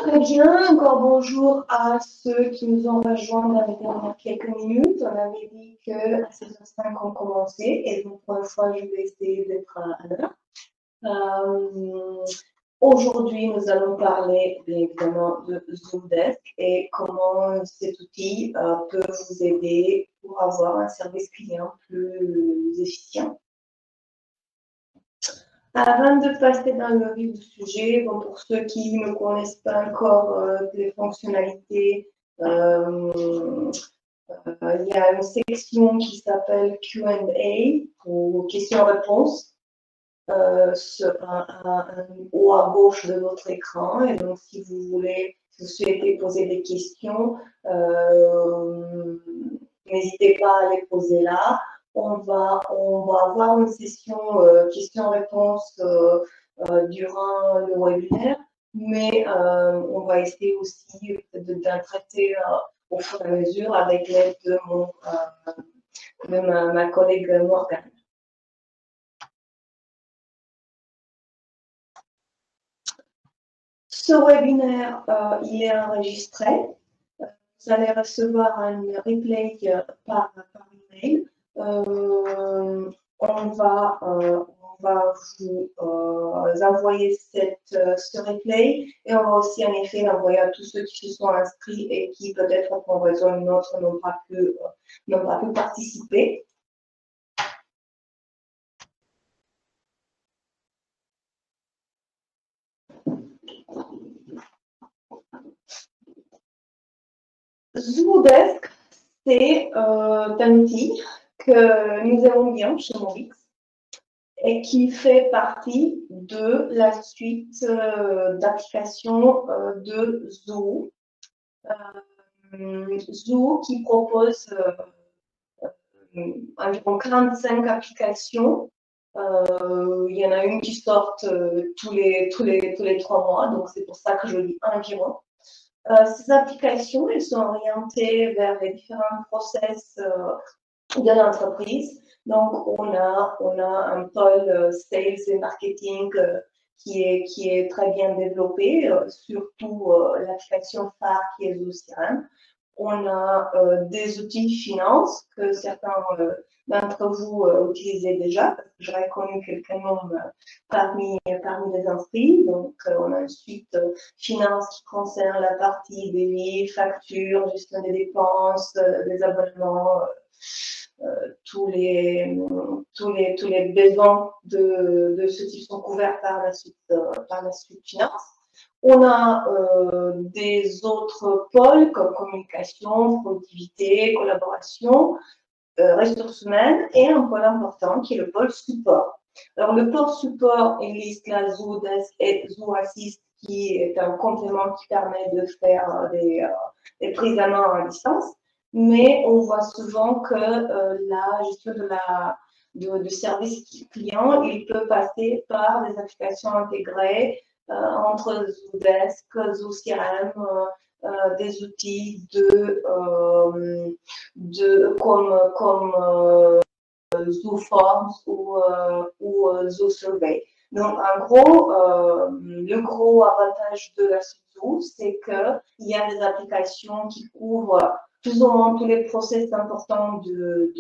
Très bien, encore bonjour à ceux qui nous ont rejoints dans les dernières quelques minutes. On avait dit qu'à 16h05 on commençait et donc pour une fois je vais essayer d'être à l'heure. Aujourd'hui nous allons parler bien évidemment de Zendesk et comment cet outil peut vous aider pour avoir un service client plus efficient. Avant de passer dans le vif du sujet, bon, pour ceux qui ne connaissent pas encore les fonctionnalités, il y a une section qui s'appelle Q&A ou questions-réponses en haut à gauche de votre écran. Et donc, si vous souhaitez poser des questions, n'hésitez pas à les poser là. On va avoir une session questions-réponses durant le webinaire, mais on va essayer aussi d'en traiter au fur et à mesure avec l'aide de ma collègue Morgane. Ce webinaire, il est enregistré. Vous allez recevoir un replay par email. On va vous envoyer ce replay et on va aussi en effet l'envoyer à tous ceux qui se sont inscrits et qui peut-être pour une raison ou une autre n'ont pas pu participer. Zendesk, c'est un outil que nous aimons bien chez Mobix et qui fait partie de la suite d'applications de Zoo. Zoo qui propose environ 45 applications. Il y en a une qui sort tous les 3 mois, donc c'est pour ça que je dis environ. Ces applications, elles sont orientées vers les différents process de l'entreprise. Donc, on a un pôle sales et marketing qui est très bien développé, surtout l'application phare qui est ZooCRM. On a des outils finance que certains d'entre vous utilisez déjà, parce que j'aurais connu quelques noms parmi les inscrits. Donc, on a une suite finance qui concerne la partie des factures, gestion des dépenses, des abonnements, tous les besoins de ce type sont couverts par la suite finance. On a des autres pôles comme communication, productivité, collaboration, ressources humaines et un pôle important qui est le pôle support. Alors, le pôle support, il liste la Zendesk et ZooAssist qui est un complément qui permet de faire des prises à main à distance. Mais on voit souvent que la gestion de service client, il peut passer par des applications intégrées entre Zendesk, ZooCRM, des outils comme ZooForms ou ZooSurvey. Donc, en gros, le gros avantage de la suite Zoo, c'est qu'il y a des applications qui couvrent plus ou moins tous les process importants de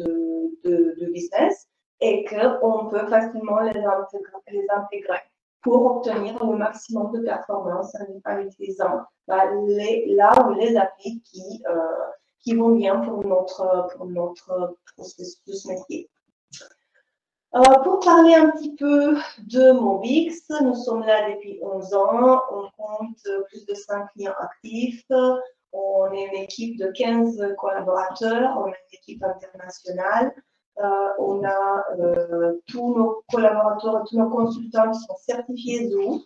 business et qu'on peut facilement les intégrer pour obtenir le maximum de performance en utilisant les applis qui vont bien pour notre processus métier. Pour parler un petit peu de Mobix, nous sommes là depuis 11 ans, on compte plus de 5 clients actifs, on est une équipe de 15 collaborateurs, on est une équipe internationale, on a tous nos collaborateurs et tous nos consultants qui sont certifiés Zoo.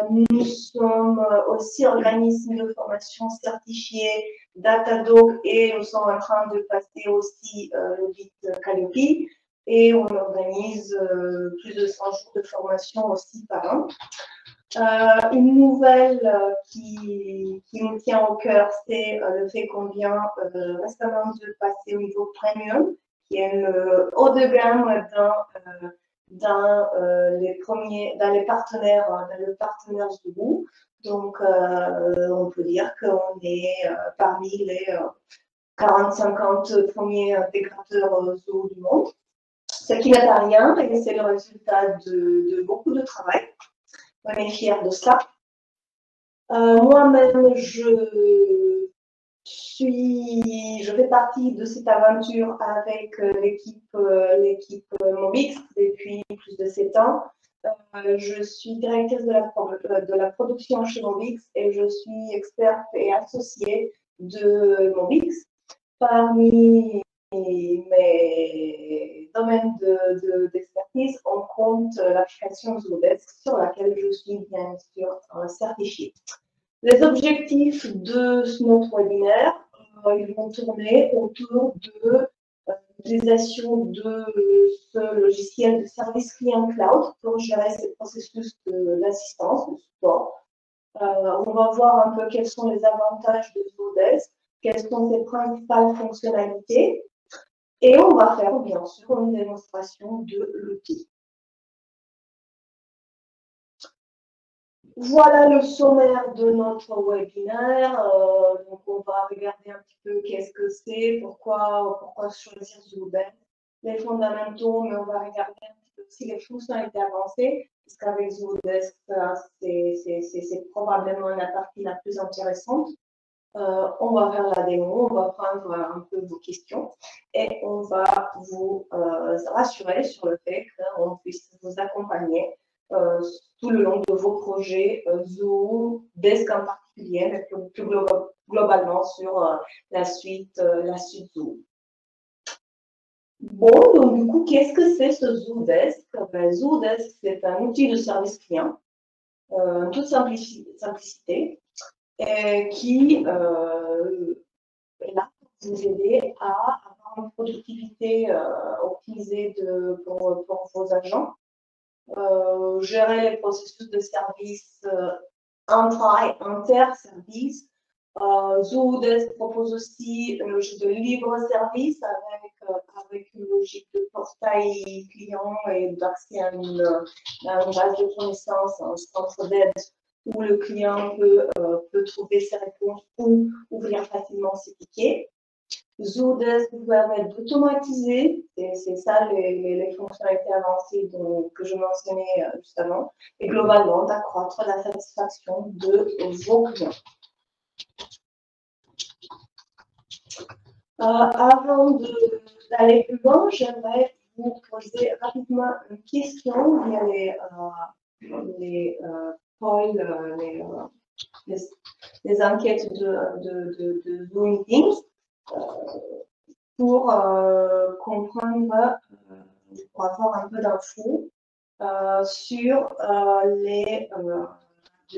Nous sommes aussi organisme de formation certifié Datadog et nous sommes en train de passer aussi l'audit Calliope et on organise plus de 100 jours de formation aussi par an. Une nouvelle qui nous tient au cœur, c'est le fait qu'on vient récemment de passer au niveau premium, qui est le haut de gamme dans les partenaires, dans le partenaire Zoho. Donc, on peut dire qu'on est parmi les 40-50 premiers intégrateurs Zoho du monde. Ce qui n'est pas rien, et c'est le résultat de beaucoup de travail. On est fiers de ça. Moi-même, je fais partie de cette aventure avec l'équipe Mobix depuis plus de 7 ans. Je suis directrice de la production chez Mobix et je suis experte et associée de Mobix. Parmi mes domaines d'expertise, on compte l'application Zodesk sur laquelle je suis bien sûr certifiée. Les objectifs de notre webinaire, ils vont tourner autour de l'utilisation de ce logiciel de service client cloud pour gérer ces processus d'assistance, de support. On va voir un peu quels sont les avantages de Zodesk, quelles sont ses principales fonctionnalités, et on va faire bien sûr une démonstration de l'outil. Voilà le sommaire de notre webinaire. Donc, on va regarder un petit peu qu'est-ce que c'est, pourquoi choisir Zodesk, les fondamentaux, mais on va regarder un petit peu aussi les fonctionnalités avancées, parce qu'avec Zodesk, c'est probablement la partie la plus intéressante. On va faire la démo, on va prendre un peu vos questions et on va vous rassurer sur le fait qu'on puisse vous accompagner tout le long de vos projets Zoho, Desk en particulier, mais plus globalement sur la suite Zoho. Bon, donc du coup, qu'est-ce que c'est ce Zodesk? Zodesk, c'est un outil de service client, en toute simplicité, et qui est là pour vous aider à avoir une productivité optimisée pour vos agents, gérer les processus de service intra et inter-service. Zodesk propose aussi une logique de libre service avec une logique de portail client et d'accès à une base de connaissances, un centre d'aide où le client peut trouver ses réponses ou ouvrir facilement ses tickets. Zodesk vous permet d'automatiser, c'est ça les fonctionnalités avancées que je mentionnais juste avant, et globalement d'accroître la satisfaction de vos clients. Avant d'aller plus loin, j'aimerais vous poser rapidement une question via les polls, les enquêtes de Zoom Meetings pour comprendre, pour avoir un peu d'infos sur les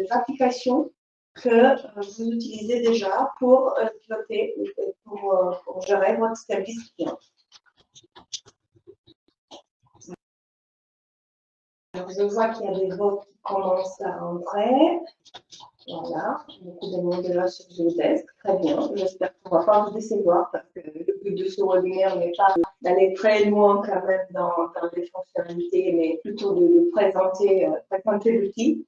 applications que vous utilisez déjà pour piloter, pour gérer votre service client. Alors, je vois qu'il y a des votes qui commencent à entrer. Voilà, beaucoup de monde déjà sur Zodesk. Très bien, j'espère qu'on ne va pas vous décevoir parce que le but de ce webinaire n'est pas d'aller très loin quand même dans les fonctionnalités, mais plutôt de présenter l'outil.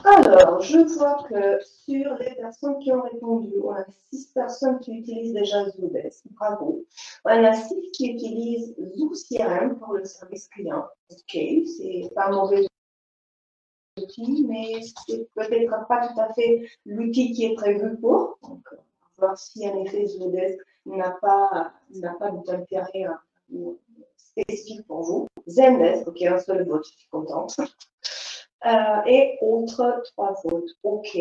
Alors, je vois que sur les personnes qui ont répondu, on a 6 personnes qui utilisent déjà Zodesk. Bravo. On a 6 qui utilisent Zoho CRM pour le service client. Ok, c'est pas mauvais outil, mais c'est peut-être pas tout à fait l'outil qui est prévu pour. Donc, on va voir si en effet Zodesk n'a pas d'intérêt spécifique pour vous. Zendesk, ok, un seul vote, je suis contente. Et autres 3 votes. OK.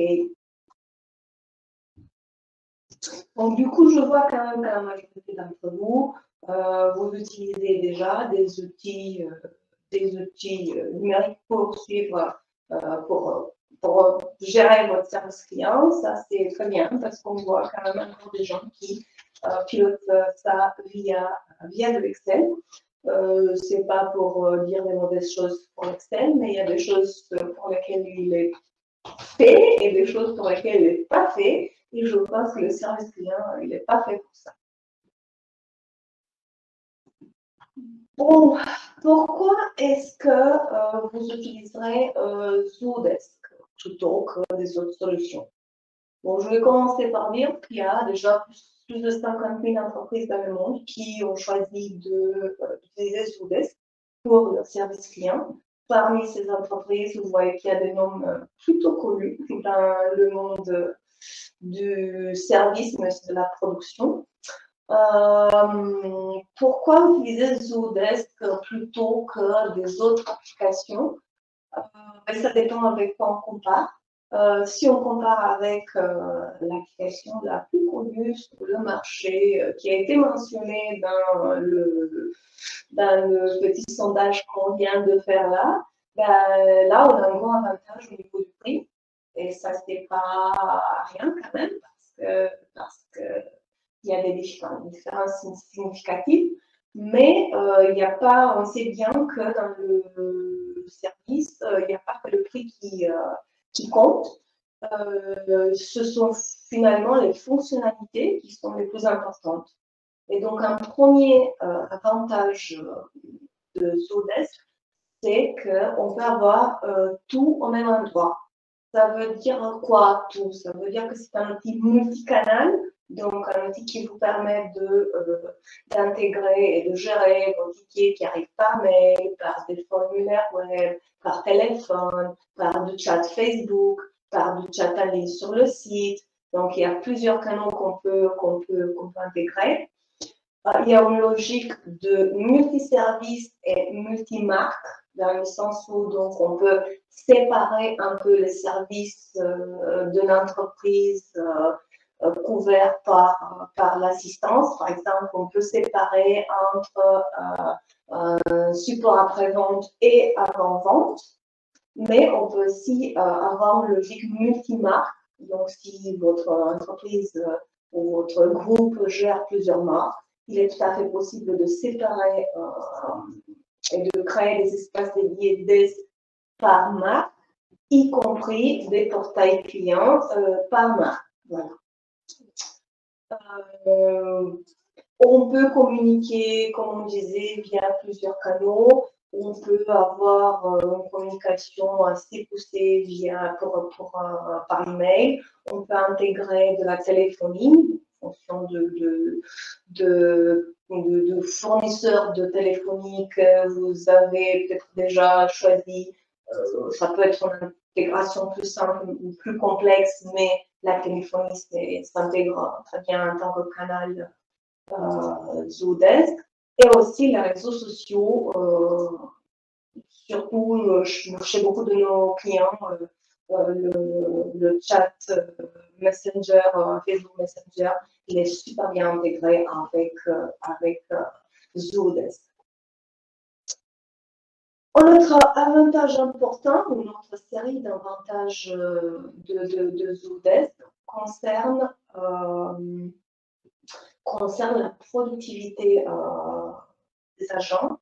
Donc, du coup, je vois quand même que la majorité d'entre vous, vous utilisez déjà des outils numériques pour suivre, pour gérer votre service client. Ça, c'est très bien parce qu'on voit quand même encore des gens qui pilotent ça via de l'Excel. C'est pas pour dire des mauvaises choses pour Excel, mais il y a des choses pour lesquelles il est fait et des choses pour lesquelles il n'est pas fait. Et je pense que le service client, il n'est pas fait pour ça. Bon, pourquoi est-ce que vous utiliserez Zodesk plutôt que des autres solutions? Bon, je vais commencer par dire qu'il y a déjà plus de 50 000 entreprises dans le monde qui ont choisi d'utiliser Zodesk pour leur service client. Parmi ces entreprises, vous voyez qu'il y a des noms plutôt connus dans le monde du service, mais aussi de la production. Pourquoi utiliser Zodesk plutôt que des autres applications? Ça dépend avec quoi on compare. Si on compare avec l'application la plus connue sur le marché, qui a été mentionnée dans le petit sondage qu'on vient de faire là, ben, là, on a un grand avantage au niveau du prix. Et ça, c'est pas rien quand même, parce que il y a des différences significatives, mais il n'y a pas, on sait bien que dans le service, il n'y a pas que le prix qui compte. Ce sont finalement les fonctionnalités qui sont les plus importantes. Et donc, un premier avantage de Zodesk, c'est qu'on peut avoir tout au même endroit. Ça veut dire quoi tout? Ça veut dire que c'est un outil multicanal, donc un outil qui vous permet d'intégrer et de gérer vos tickets qui arrivent par mail, par des formulaires web, par téléphone, par du chat Facebook, par du chat en ligne sur le site. Donc il y a plusieurs canaux qu'on peut intégrer. Il y a une logique de multiservice et multimarque, dans le sens où donc, on peut séparer un peu les services de l'entreprise couverts par l'assistance. Par exemple, on peut séparer entre support après-vente et avant-vente, mais on peut aussi avoir une logique multimarque. Donc, si votre entreprise ou votre groupe gère plusieurs marques, il est tout à fait possible de séparer et de créer des espaces dédiés par marque, y compris des portails clients par marque. Voilà. On peut communiquer, comme on disait, via plusieurs canaux. On peut avoir une communication assez poussée par email. On peut intégrer de la téléphonie en fonction de fournisseurs de téléphonie que vous avez peut-être déjà choisi. Ça peut être une intégration plus simple ou plus complexe, mais la téléphonie s'intègre très bien en tant que canal Zodesk, et aussi les réseaux sociaux, surtout chez beaucoup de nos clients, le chat Messenger, Facebook Messenger, il est super bien intégré avec Zodesk. Un autre avantage important, une autre série d'avantages de Zodesk concerne la productivité des agents.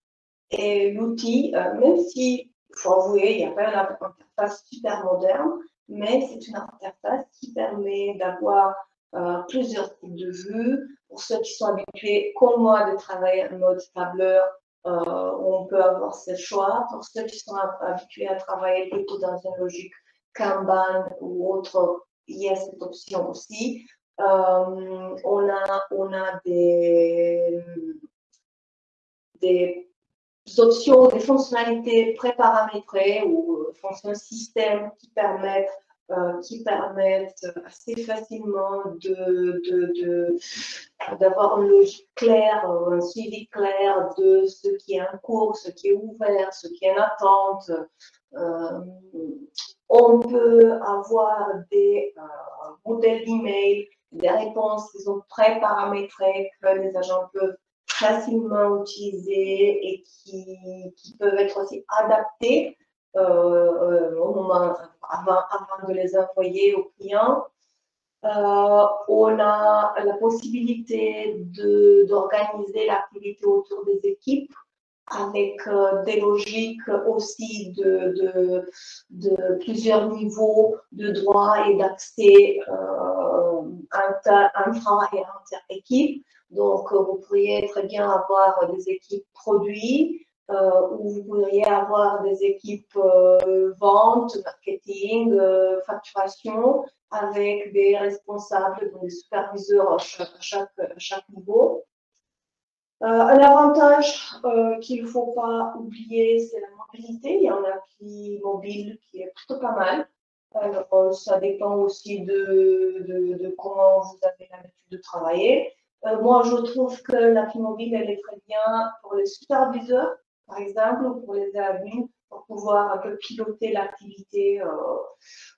Et l'outil, même si, il faut avouer, il n'y a pas une interface super moderne, mais c'est une interface qui permet d'avoir plusieurs types de vues. Pour ceux qui sont habitués, comme moi, de travailler en mode tableur, on peut avoir ce choix. Pour ceux qui sont habitués à travailler plutôt dans une logique Kanban ou autre, il y a cette option aussi. On a des options, des fonctionnalités préparamétrées ou fonctions système qui permettent assez facilement d'avoir une logique claire, un suivi clair de ce qui est en cours, ce qui est ouvert, ce qui est en attente. On peut avoir des modèles d'email, des réponses qui sont préparamétrées que les agents peuvent facilement utilisées et qui peuvent être aussi adaptées au moment avant de les envoyer aux clients. On a la possibilité d'organiser l'activité autour des équipes avec des logiques aussi de plusieurs niveaux de droit et d'accès intra et inter-équipe. Donc, vous pourriez très bien avoir des équipes produits, où vous pourriez avoir des équipes vente, marketing, facturation, avec des responsables, des superviseurs à chaque niveau. Un avantage qu'il ne faut pas oublier, c'est la mobilité. Il y a un appli mobile qui est plutôt pas mal. Alors, ça dépend aussi de comment vous avez l'habitude de travailler. Moi, je trouve que l'appli mobile, elle est très bien pour les superviseurs, par exemple, ou pour les admins, pour pouvoir un peu piloter l'activité,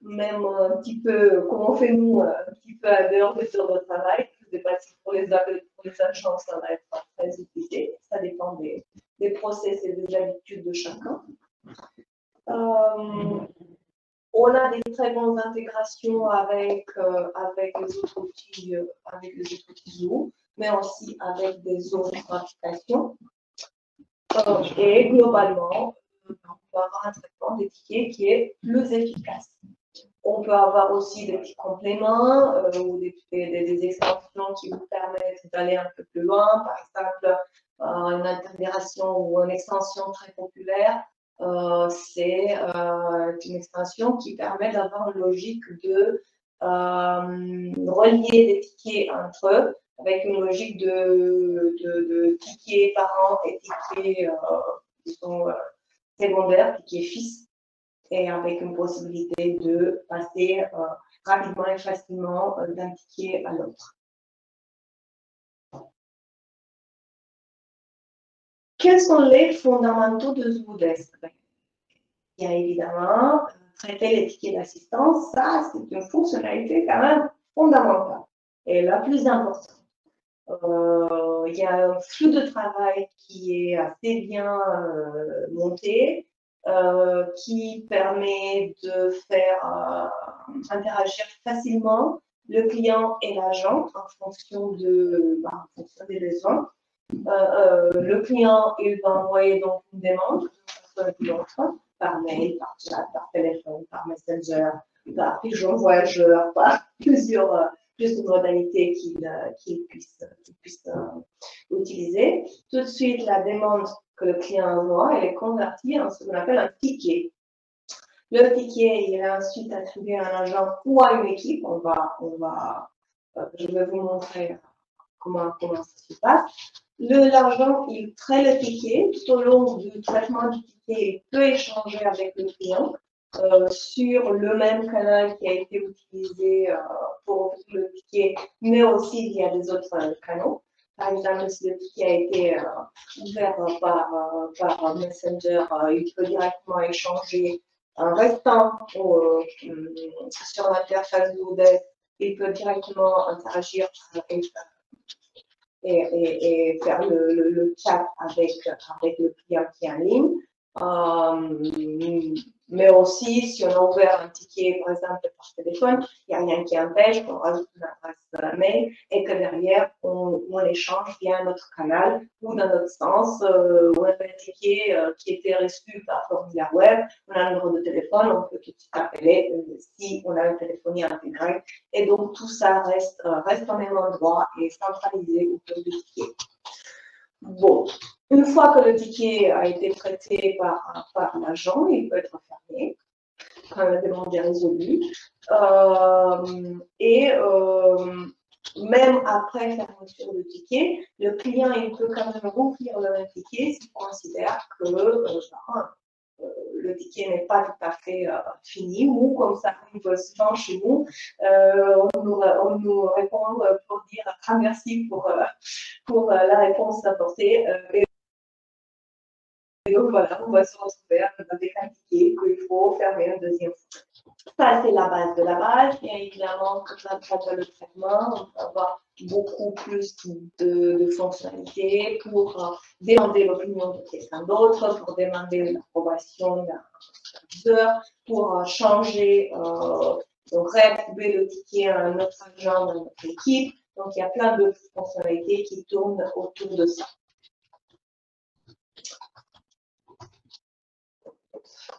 même un petit peu, comme on fait nous, un petit peu à dehors de sur notre travail. Je ne sais pas si pour les agents, ça va être très utilisé. Ça dépend des process et des habitudes de chacun. On a des très bonnes intégrations avec les autres outils, Zoom, mais aussi avec des autres applications. Et globalement, on peut avoir un traitement des tickets qui est plus efficace. On peut avoir aussi des petits compléments ou des extensions qui vous permettent d'aller un peu plus loin. Par exemple, une intégration ou une extension très populaire, c'est une extension qui permet d'avoir une logique de relier des tickets entre eux avec une logique de tickets parents et tickets qui sont secondaires, tickets fils, et avec une possibilité de passer rapidement et facilement d'un ticket à l'autre. Quels sont les fondamentaux de Zendesk? Il y a évidemment traiter les tickets d'assistance, ça c'est une fonctionnalité quand même fondamentale et la plus importante. Il y a un flux de travail qui est assez bien monté, qui permet de faire interagir facilement le client et l'agent en fonction des besoins. Le client, il va envoyer donc une demande d'une personne par mail, par chat, par téléphone, par messenger, par pigeon voyageur, par plusieurs modalités qu'il puisse utiliser. Tout de suite, la demande que le client envoie, elle est convertie en ce qu'on appelle un ticket. Le ticket, il est ensuite attribué à un agent ou à une équipe. Je vais vous montrer comment ça se passe. L'agent, il traite le ticket. Tout au long du traitement du ticket, il peut échanger avec le client sur le même canal qui a été utilisé pour le ticket, mais aussi via des autres canaux. Par exemple, si le ticket a été ouvert par Messenger, il peut directement échanger. En restant sur l'interface Zendesk, il peut directement interagir et faire le chat avec le client qui est en ligne. Mais aussi, si on a ouvert un ticket, par exemple, par téléphone, il n'y a rien qui empêche qu'on rajoute une adresse mail et que derrière, on échange via un autre canal ou dans notre sens, on a un ticket qui était reçu par formulaire web, on a un numéro de téléphone, on peut tout de suite appeler si on a une téléphonie intégrée. Et donc, tout ça reste au même endroit et centralisé autour du ticket. Bon, une fois que le ticket a été traité par l'agent, il peut être fermé quand la demande est résolue. Même après fermeture du ticket, le client il peut quand même rouvrir le même ticket s'il considère que le ticket n'est pas tout à fait fini, ou comme ça arrive souvent chez nous, on nous répond pour dire merci pour la réponse apportée. Et donc voilà, on va se retrouver avec un ticket qu'il faut fermer une deuxième fois. Ça, c'est la base de la base. Bien évidemment, quand on traite le traitement, on peut avoir beaucoup plus de fonctionnalités pour demander l'opinion de quelqu'un d'autre, pour demander l'approbation d'un superviseur, pour changer Donc, réattribuer le ticket à un autre agent dans notre équipe. Donc, il y a plein de fonctionnalités qui tournent autour de ça.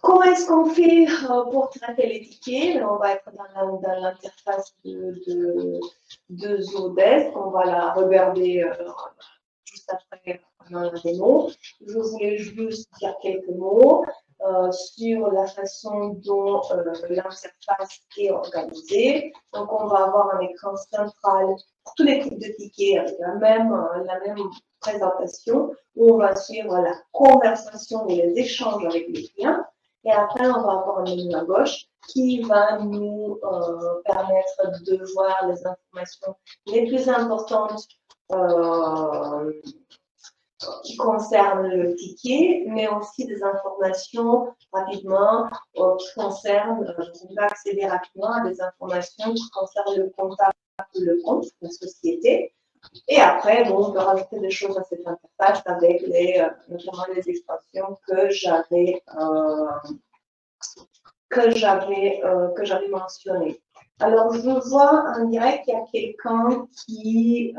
Comment est-ce qu'on fait pour traiter les tickets? On va être dans l'interface de Zodesk. On va la regarder juste après dans la démo. Je voulais juste dire quelques mots sur la façon dont l'interface est organisée. Donc, on va avoir un écran central pour tous les types de tickets avec la même présentation où on va suivre la conversation et les échanges avec les clients. Et après, on va avoir un menu à gauche qui va nous permettre de voir les informations les plus importantes qui concernent le ticket, mais aussi des informations rapidement qui concernent, on va accéder rapidement à des informations qui concernent le comptable, le compte, la société. Et après, bon, on peut rajouter des choses à cette interface avec notamment les extensions que j'avais mentionnées. Alors, je vois en direct qu'il y a quelqu'un qui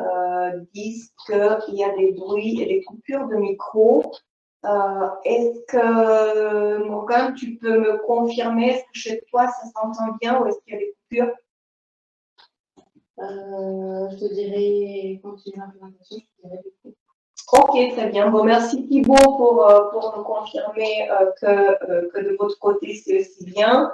dit qu'il y a des bruits et des coupures de micro. Est-ce que, Morgane, tu peux me confirmer, est-ce que chez toi, ça s'entend bien ou est-ce qu'il y a des coupures? Je te dirai, continue l'implémentation, je te dirai du coup. Ok, très bien. Bon, merci Thibaut pour nous confirmer que de votre côté, c'est aussi bien.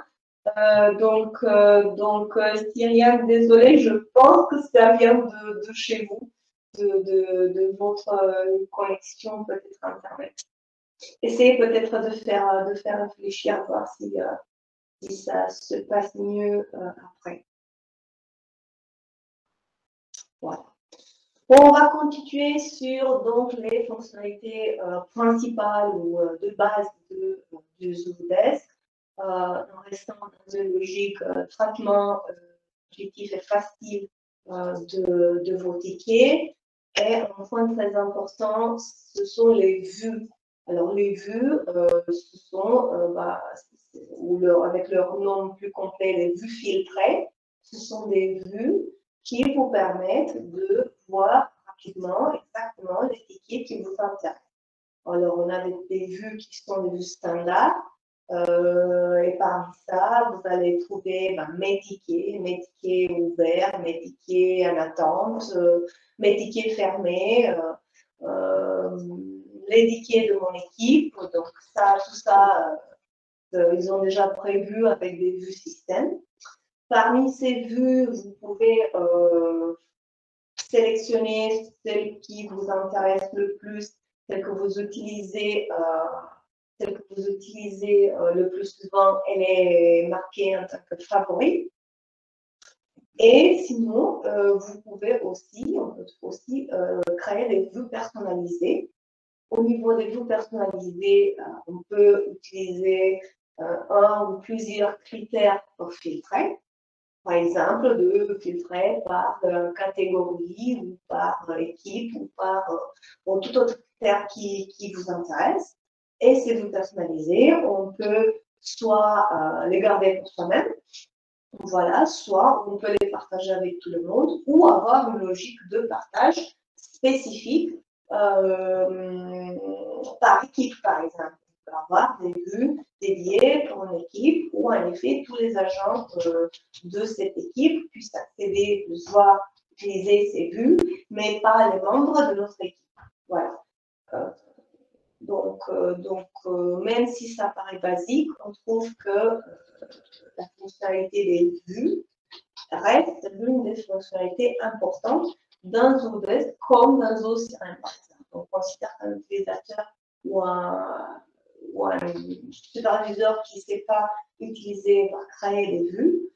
Cyriane, désolée, je pense que ça vient de chez vous, de votre connexion peut-être Internet. Essayez peut-être de faire réfléchir, voir si ça se passe mieux après. Voilà. Bon, on va continuer sur donc, les fonctionnalités principales ou de base de Zodesk. En restant dans une logique traitement intuitif et facile de vos tickets. Et un point très important, ce sont les vues. Alors, les vues, ce sont, avec leur nom plus complet, les vues filtrées. Ce sont des vues qui vous permettent de voir rapidement exactement les tickets qui vous intéressent. Alors, on a des vues qui sont des vues standards. Et parmi ça, vous allez trouver mes tickets ouverts, mes tickets en attente, mes tickets fermés, les tickets de mon équipe. Donc, tout ça, ils ont déjà prévu avec des vues système. Parmi ces vues, vous pouvez sélectionner celles qui vous intéressent le plus, celles que vous utilisez. Celle que vous utilisez le plus souvent, elle est marquée en tant que favori. Et sinon, on peut aussi créer des vues personnalisées. Au niveau des vues personnalisées, on peut utiliser un ou plusieurs critères pour filtrer. Par exemple, de filtrer par catégorie ou par équipe ou par tout autre critère qui vous intéresse. Et ces vues personnalisées, on peut soit les garder pour soi-même, voilà, soit on peut les partager avec tout le monde ou avoir une logique de partage spécifique par équipe, par exemple. On peut avoir des vues dédiées pour une équipe où, en effet, tous les agents de cette équipe puissent accéder, pouvoir utiliser ces vues, mais pas les membres de notre équipe. Voilà. Même si ça paraît basique, on trouve que la fonctionnalité des vues reste l'une des fonctionnalités importantes dans Zodesk comme dans ZooCRM, par exemple. On considère qu'un utilisateur ou un superviseur qui ne sait pas utiliser, créer des vues,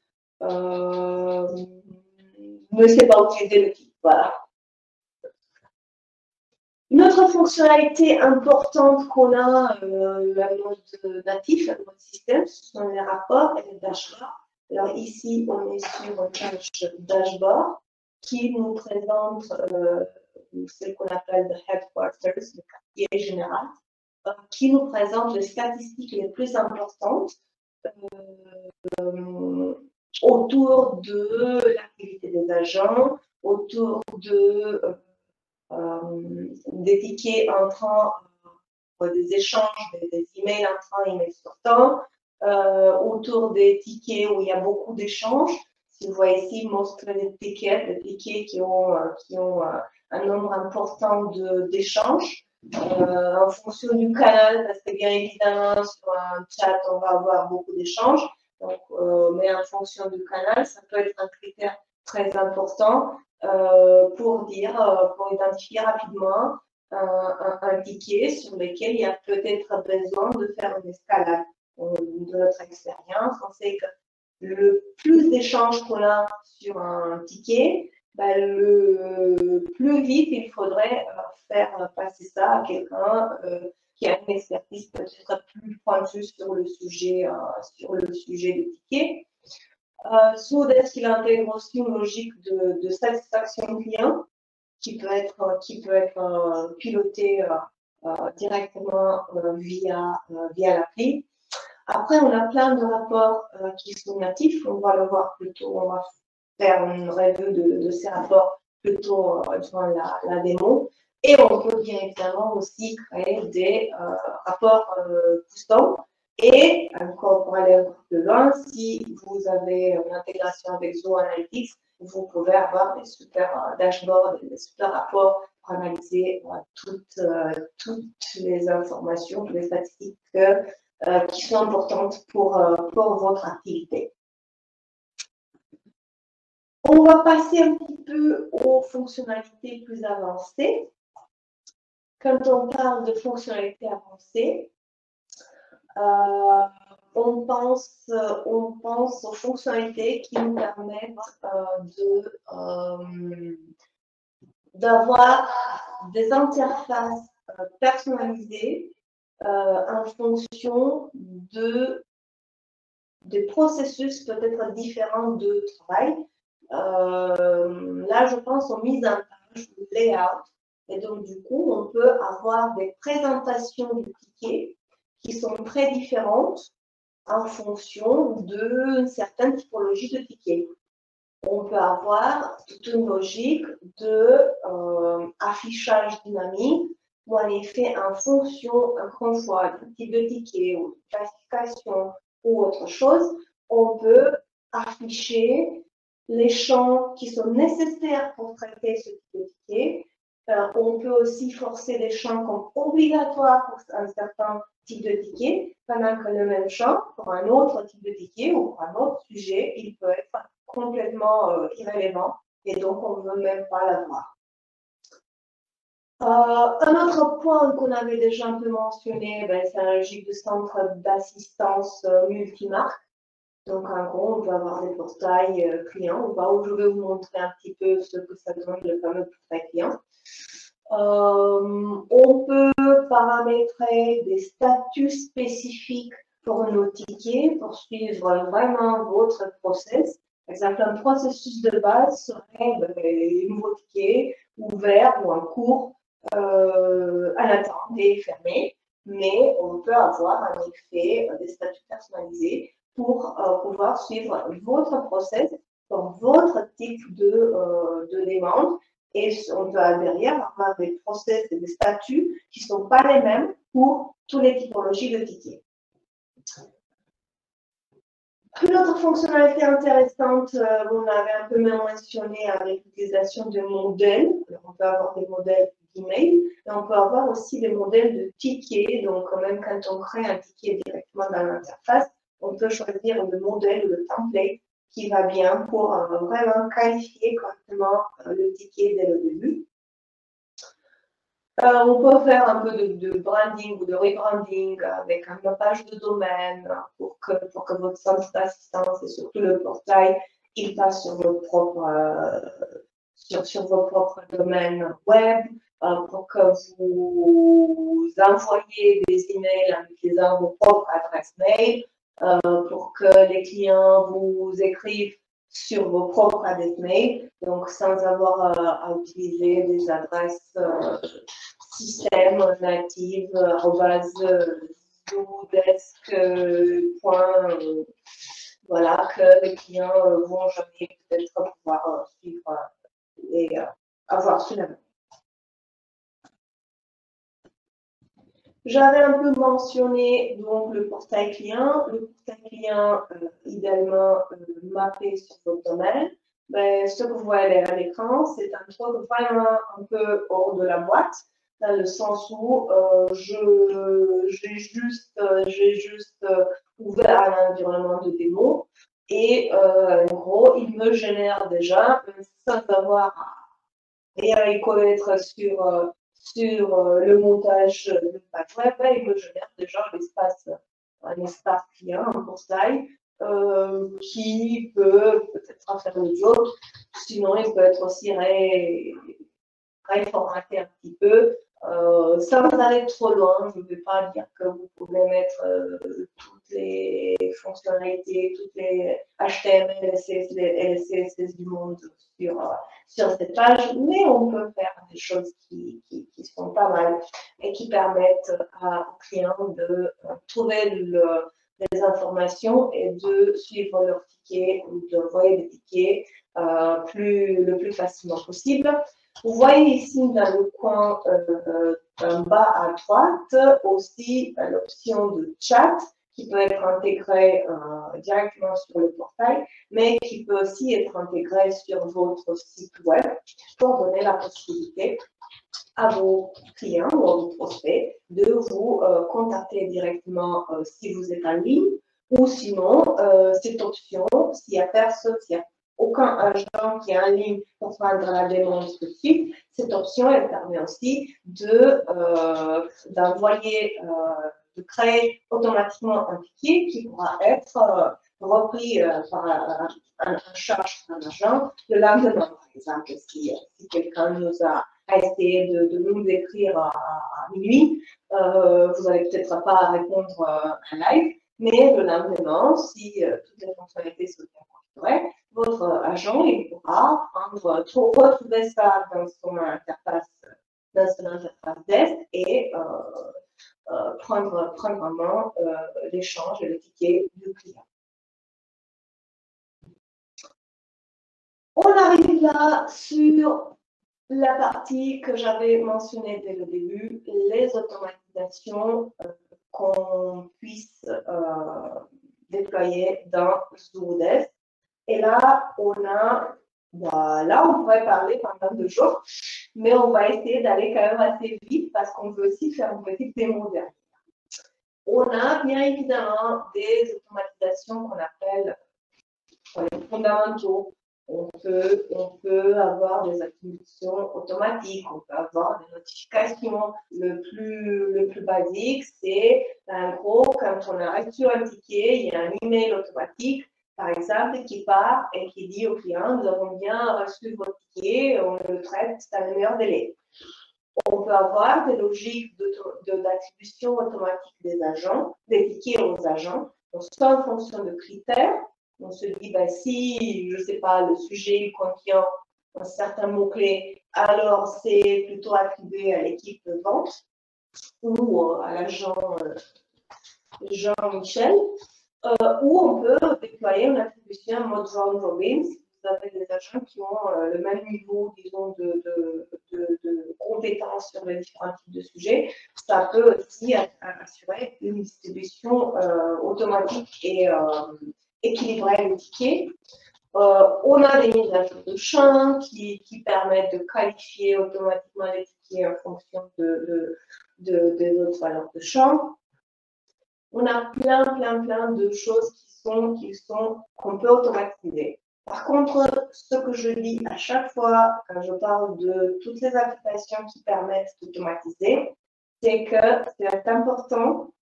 ne sait pas utiliser l'outil. Voilà. Une autre fonctionnalité importante qu'on a le mode natif, le mode système, ce sont les rapports et les dashboards. Alors ici, on est sur une page dashboard qui nous présente ce qu'on appelle le headquarters, le quartier général, qui nous présente les statistiques les plus importantes autour de l'activité des agents, autour des tickets entrant, des échanges, des emails entrants, emails sortants, autour des tickets où il y a beaucoup d'échanges. Si vous voyez ici, montre les tickets qui ont un nombre important d'échanges. En fonction du canal, parce que bien évidemment, sur un chat, on va avoir beaucoup d'échanges. Donc, mais en fonction du canal, ça peut être un critère très important pour identifier rapidement un ticket sur lequel il y a peut-être besoin de faire une escalade. De notre expérience, on sait que le plus d'échanges qu'on a sur un ticket, le plus vite il faudrait faire passer ça à quelqu'un qui a une expertise peut-être plus pointue sur le sujet du ticket. Soudest qu'il intègre aussi une logique de satisfaction client qui peut être pilotée directement via l'appli. Après, on a plein de rapports qui sont natifs. On va le voir plutôt, on va faire une revue de ces rapports plutôt durant la démo. Et on peut bien évidemment aussi créer des rapports custom. Et encore pour aller encore plus loin, si vous avez une intégration avec Zoho Analytics, vous pouvez avoir des super dashboards, des super rapports pour analyser toutes les informations, toutes les statistiques qui sont importantes pour votre activité. On va passer un petit peu aux fonctionnalités plus avancées. Quand on parle de fonctionnalités avancées, on pense aux fonctionnalités qui nous permettent d'avoir des interfaces personnalisées en fonction des processus peut-être différents de travail. Là, je pense aux mises en page, au layout. Et donc, du coup, on peut avoir des présentations de tickets qui sont très différentes en fonction d'une certaine typologie de tickets. On peut avoir toute une logique d'affichage dynamique où, en effet, en fonction, encore une fois, du type de ticket ou de classification ou autre chose, on peut afficher les champs qui sont nécessaires pour traiter ce type de ticket. On peut aussi forcer des champs comme obligatoires pour un certain type de ticket, pendant que le même champ, pour un autre type de ticket ou pour un autre sujet, il peut être complètement irrélevant et donc on ne veut même pas l'avoir. Un autre point qu'on avait déjà un peu mentionné, c'est la logique de centre d'assistance multimarque. Donc, en gros, on peut avoir des portails clients. Je vais vous montrer un petit peu ce que ça donne, le fameux portail client. On peut paramétrer des statuts spécifiques pour nos tickets, pour suivre vraiment votre process. Par exemple, un processus de base serait un nouveau ticket ouvert ou en cours à l'attente et fermé, mais on peut avoir en effet des statuts personnalisés pour pouvoir suivre votre process pour votre type de demande. Et on peut derrière avoir des process et des statuts qui ne sont pas les mêmes pour toutes les typologies de tickets. Une autre fonctionnalité intéressante, on l'avait un peu mentionné avec l'utilisation de modèles. Alors, on peut avoir des modèles d'email, mais on peut avoir aussi des modèles de tickets. Donc, même quand on crée un ticket directement dans l'interface, on peut choisir le modèle ou le template qui va bien pour vraiment qualifier correctement le ticket dès le début. On peut faire un peu de branding ou de rebranding avec un page de domaine pour que votre centre d'assistance et surtout le portail, il passe sur vos propres domaines web, pour que vous envoyiez des emails en utilisant vos propres adresses mail, pour que les clients vous écrivent sur vos propres adresses mail, donc sans avoir à utiliser des adresses système native @zoodesk. voilà, que les clients vont jamais peut-être pouvoir suivre et avoir sous la main. J'avais un peu mentionné donc le portail client. Le portail client, idéalement mappé sur votre domaine. Ben, ce que vous voyez à l'écran, c'est un truc vraiment un peu hors de la boîte, dans le sens où j'ai juste ouvert un environnement de démo et en gros, il me génère déjà, sans avoir rien à y connaître sur le montage de page web, il me génère déjà un espace client, un portail, qui peut peut-être faire le job. Sinon, il peut être aussi réformater un petit peu, sans aller trop loin. Je ne vais pas dire que vous pouvez mettre toutes les fonctionnalités, toutes les HTML, CSS du monde sur cette page, mais on peut faire des choses qui sont pas mal et qui permettent aux clients de trouver les informations et de suivre leurs tickets ou d'envoyer des tickets le plus facilement possible. Vous voyez ici dans le coin en bas à droite aussi l'option de chat qui peut être intégrée directement sur le portail, mais qui peut aussi être intégrée sur votre site web pour donner la possibilité à vos clients ou à vos prospects de vous contacter directement si vous êtes en ligne, ou sinon cette option, s'il n'y a personne, s'il n'y a aucun agent qui est en ligne pour prendre la demande tout de suite, cette option elle permet aussi d'envoyer, de créer automatiquement un ticket qui pourra être repris par un charge d'un agent le lendemain, par exemple, si quelqu'un nous a essayé de nous écrire à minuit, vous n'allez peut-être pas répondre en live, mais le lendemain, si toutes les fonctionnalités sont bien configurées, votre agent il pourra retrouver ça dans son interface desk et prendre en main l'échange et le ticket du client. On arrive là sur la partie que j'avais mentionnée dès le début, les automatisations qu'on puisse déployer dans Zendesk. Et là, on pourrait parler pendant 2 jours, mais on va essayer d'aller quand même assez vite parce qu'on veut aussi faire une petite démo derrière. On a bien évidemment des automatisations qu'on appelle les fondamentaux. On peut avoir des attributions automatiques, on peut avoir des notifications. Le plus basique, c'est en gros, quand on a reçu un ticket, il y a un email automatique, par exemple, qui part et qui dit au client, nous avons bien reçu votre ticket, on le traite dans le meilleur délai. On peut avoir des logiques d'attribution automatique des tickets aux agents, donc soit en fonction de critères. On se dit, ben, si, je ne sais pas, le sujet contient un certain mot-clé, alors c'est plutôt attribué à l'équipe de vente ou à l'agent Jean-Michel, ou on peut déployer une attribution en mode round robin. Vous avez des agents qui ont le même niveau, disons, de compétences sur les différents types de sujets. Ça peut aussi assurer une distribution automatique et équilibrer les tickets. On a des mises à jour de champs qui permettent de qualifier automatiquement les tickets en fonction des autres valeurs de champ. On a plein de choses qu'on peut automatiser. Par contre, ce que je dis à chaque fois quand je parle de toutes les applications qui permettent d'automatiser, c'est que c'est important,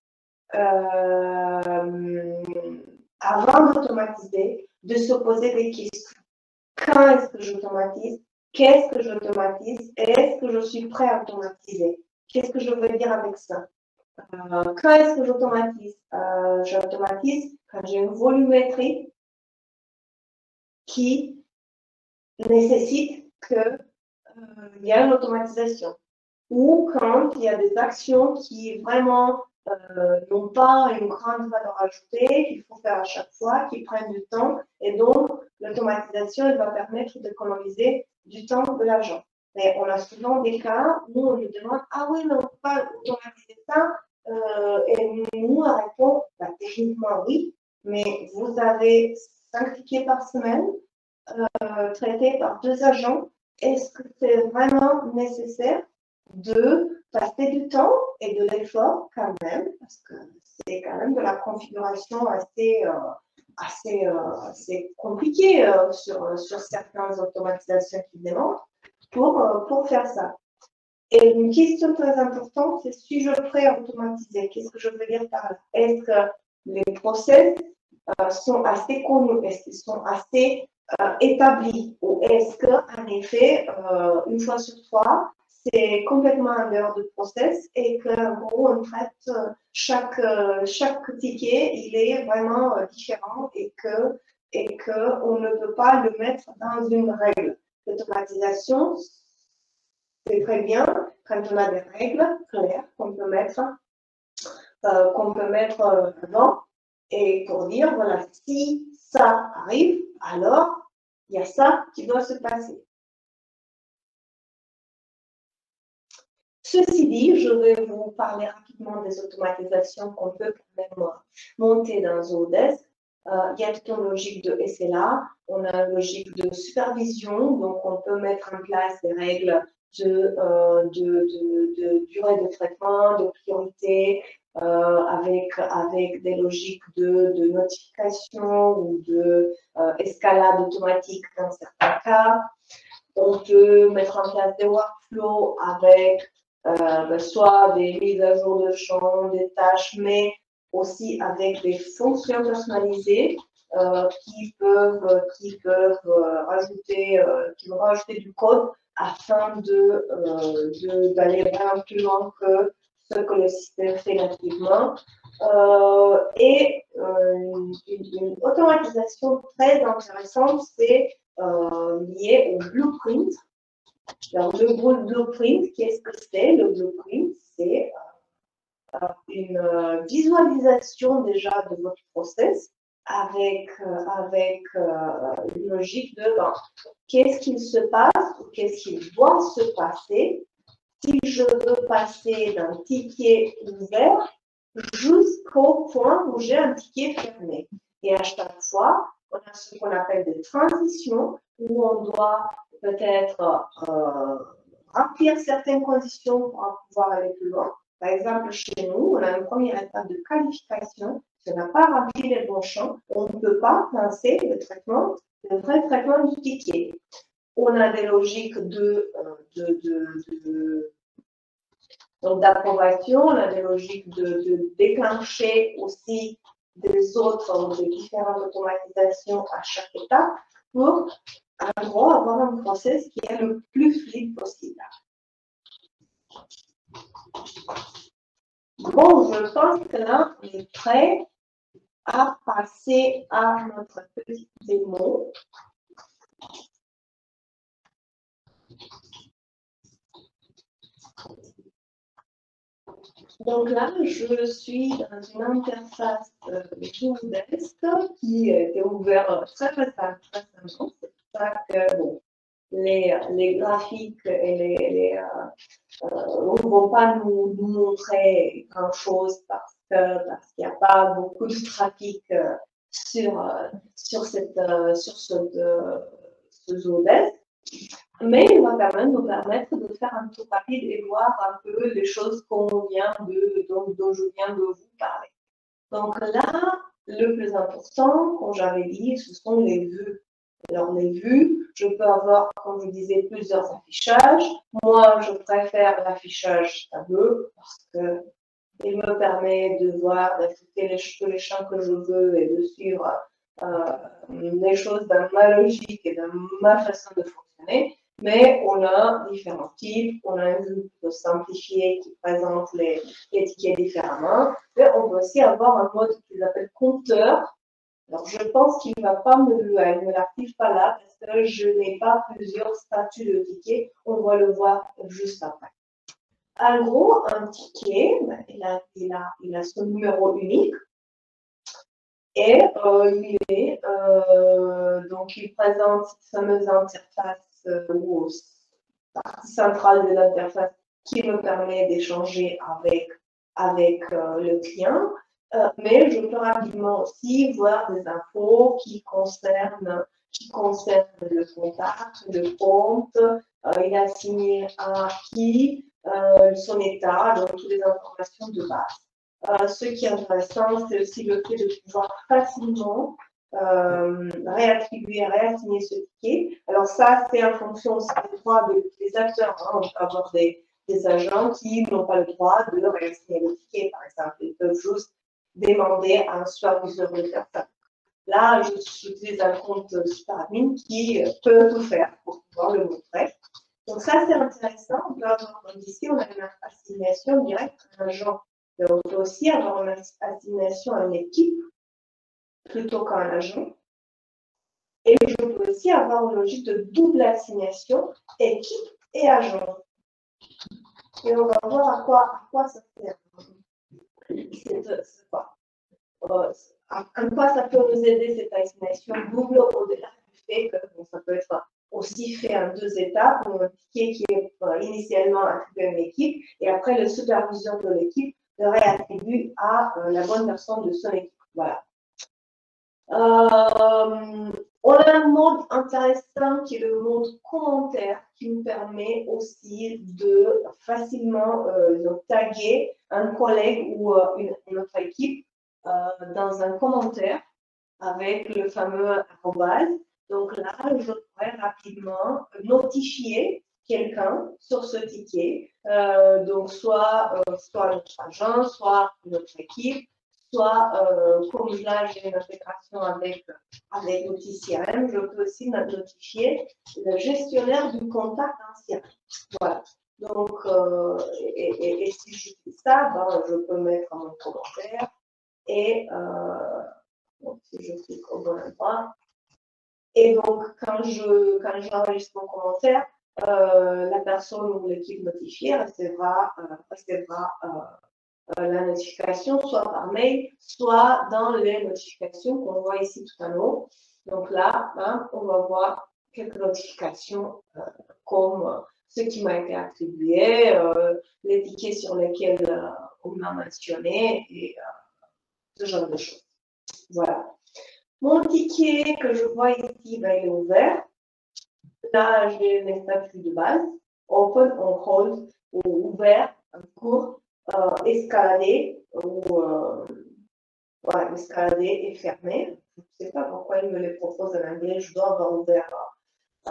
avant d'automatiser, de se poser des questions. Quand est-ce que j'automatise? Qu'est-ce que j'automatise? Et est-ce que je suis prêt à automatiser? Qu'est-ce que je veux dire avec ça? Quand est-ce que j'automatise? J'automatise quand j'ai une volumétrie qui nécessite qu'il y a une automatisation. Ou quand il y a des actions qui vraiment n'ont pas une grande valeur ajoutée qu'il faut faire à chaque fois, qui prennent du temps. Et donc, l'automatisation, elle va permettre d'économiser du temps, de l'argent. Mais on a souvent des cas où on nous demande, ah oui, mais on ne peut pas automatiser ça. Et nous, on répond, bah, techniquement oui, mais vous avez 5 tickets par semaine traités par 2 agents. Est-ce que c'est vraiment nécessaire de passer du temps et de l'effort quand même, parce que c'est quand même de la configuration assez compliquée sur certaines automatisations qui demandent pour faire ça. Et une question très importante, c'est si je ferais automatiser, qu'est-ce que je veux dire par là? Est-ce que les process sont assez connus? Est-ce qu'ils sont assez établis? Ou est-ce qu'en effet, une fois sur trois, c'est complètement en dehors du process et qu'en gros, on traite chaque ticket, il est vraiment différent et qu'on ne peut pas le mettre dans une règle. L'automatisation, c'est très bien quand on a des règles claires qu'on peut mettre avant et pour dire, voilà, si ça arrive, alors il y a ça qui doit se passer. Ceci dit, je vais vous parler rapidement des automatisations qu'on peut quand même monter dans Zodesk. Il y a toute une logique de SLA, on a une logique de supervision, donc on peut mettre en place des règles de durée de traitement, de priorité, avec des logiques de notification ou d'escalade automatique dans certains cas. On peut mettre en place des workflows avec soit des mises à jour de champs, des tâches, mais aussi avec des fonctions personnalisées qui peuvent rajouter du code afin d'aller vraiment plus loin que ce que le système fait nativement. Une automatisation très intéressante, c'est lié au blueprint. Alors, le blueprint, qu'est-ce que c'est? Le blueprint, c'est une visualisation déjà de votre process avec une logique de qu'est-ce qu'il se passe ou qu'est-ce qu'il doit se passer si je veux passer d'un ticket ouvert jusqu'au point où j'ai un ticket fermé. Et à chaque fois, on a ce qu'on appelle des transitions où on doit peut-être remplir certaines conditions pour pouvoir aller plus loin. Par exemple, chez nous, on a une première étape de qualification. Si on n'a pas rempli les bons champs, on ne peut pas lancer le vrai traitement du ticket. On a des logiques d'approbation, on a des logiques de déclencher aussi des différentes automatisations à chaque étape pour, en gros, avoir un process qui est le plus fluide possible. Bon, je pense que là, on est prêt à passer à notre petit démo. Donc là, je suis dans une interface Zodesk qui était ouverte très récemment. C'est pour ça que bon, les graphiques et ne vont pas nous montrer grand-chose parce qu'il n'y a pas beaucoup de trafic sur ce Zodesk. Mais il va quand même nous permettre de faire un tour rapide et voir un peu les choses dont je viens de vous parler. Donc là, le plus important, comme j'avais dit, ce sont les vues. Alors les vues, je peux avoir, comme je disais, plusieurs affichages. Moi, je préfère l'affichage tableau parce qu'il me permet de voir, d'ajouter tous les champs que je veux et de suivre les choses dans ma logique et dans ma façon de fonctionner. Mais on a différents types, on a une vue plutôt simplifiée qui présente les tickets différemment, mais on peut aussi avoir un mode qu'ils appellent compteur. Alors je pense qu'il ne va pas elle ne l'active pas là parce que je n'ai pas plusieurs statuts de tickets, on va le voir juste après. En gros, un ticket, ben, il a son numéro unique et donc il présente cette fameuse interface ou partie centrale de l'interface qui me permet d'échanger avec le client. Mais je peux rapidement aussi voir des infos qui concernent le contact, le compte, il a signé à qui, son état, donc toutes les informations de base. Ce qui est intéressant, c'est aussi le fait de pouvoir facilement réassigner ce ticket. Alors ça, c'est en fonction aussi des droits des acteurs. Hein. On peut avoir des agents qui n'ont pas le droit de réassigner le ticket, par exemple. Ils peuvent juste demander à un superviseur de faire ça. Là, j'utilise un compte SuperAdmin qui peut tout faire pour pouvoir le montrer. Donc ça, c'est intéressant. On peut avoir, ici, on a une assignation directe à un agent. Mais on peut aussi avoir une assignation à une équipe plutôt qu'à un agent. Et je peux aussi avoir une logique de double assignation, équipe et agent. Et on va voir à quoi ça sert. C'est quoi en quoi ça peut nous aider cette assignation double au-delà du fait que bon, ça peut être aussi fait en 2 étapes, pour un ticket qui est initialement attribué à une équipe et après le superviseur de l'équipe le réattribue à la bonne personne de son équipe. Voilà. On a un mode intéressant qui est le mode commentaire qui nous permet aussi de facilement taguer un collègue ou une autre équipe dans un commentaire avec le fameux arrobase. Donc là, je pourrais rapidement notifier quelqu'un sur ce ticket. Donc soit notre agent, soit notre équipe, soit comme là j'ai une intégration avec l'outil CRM, je peux aussi notifier le gestionnaire du contact en CRM. Voilà. Donc, et si je fais ça, ben, je peux mettre mon commentaire et donc, si je clique au bon endroit. Et donc, quand j'enregistre mon commentaire, la personne ou l'équipe notifiée recevra la notification soit par mail, soit dans les notifications qu'on voit ici tout en haut. Donc là, hein, on va voir quelques notifications comme ce qui m'a été attribué, les tickets sur lesquels on m'a mentionné et ce genre de choses. Voilà. Mon ticket que je vois ici, ben, il est ouvert. Là, j'ai les statuts de base. Open, on hold, ou ouvert, en cours, escalader, ou escalader et fermer. Je ne sais pas pourquoi il me les propose en anglais. Je dois avoir ouvert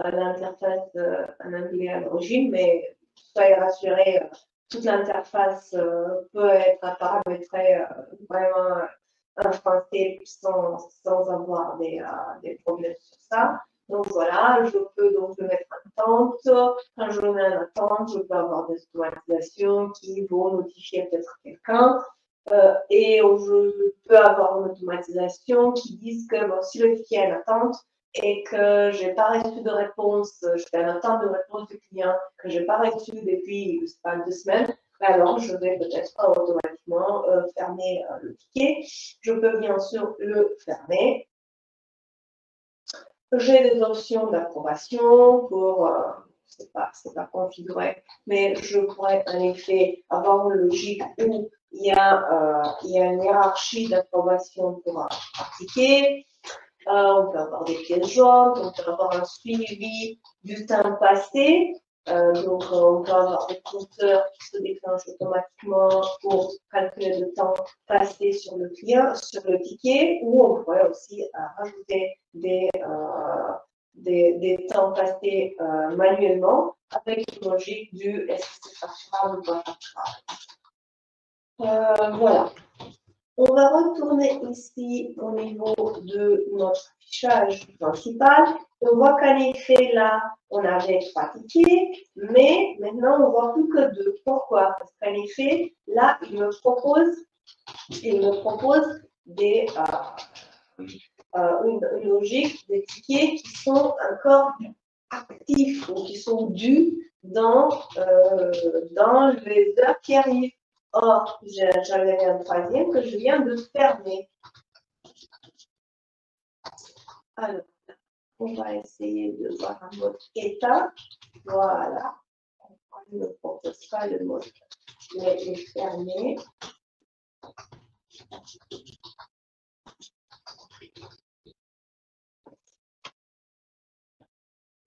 l'interface en anglais à l'origine, mais soyez rassurés, toute l'interface peut être paramétrée vraiment en français sans avoir des problèmes sur ça. Donc voilà, je peux donc le mettre en attente. Quand je le mets en attente, je peux avoir des automatisations qui vont notifier peut-être quelqu'un. Et je peux avoir une automatisation qui dise que bon, si le ticket est en attente et que je n'ai pas reçu de réponse, je suis en attente de réponse du client, que je n'ai pas reçu depuis, je sais pas, 2 semaines, alors je vais peut-être automatiquement fermer le ticket. Je peux bien sûr le fermer. J'ai des options d'approbation pour, c'est pas configuré, mais je pourrais en effet avoir une logique où il y a une hiérarchie d'approbation pour un ticket. On peut avoir des pièces jointes, on peut avoir un suivi du temps passé. Donc, on peut avoir des compteurs qui se déclenchent automatiquement pour calculer le temps passé sur le client, sur le ticket, ou on pourrait aussi rajouter des temps passés manuellement avec une logique du est-ce que c'est facturable ou pas facturable. Voilà. On va retourner ici au niveau de notre affichage principal. On voit qu'en effet, là, on avait 3 tickets, mais maintenant, on ne voit plus que 2. Pourquoi? Parce qu'en effet, là, il me propose une logique des tickets qui sont encore actifs ou qui sont dus dans les heures qui arrivent. Or, j'avais un troisième que je viens de fermer. Alors, on va essayer de voir un mode état. Voilà. On ne propose pas le mode, mais il est fermé.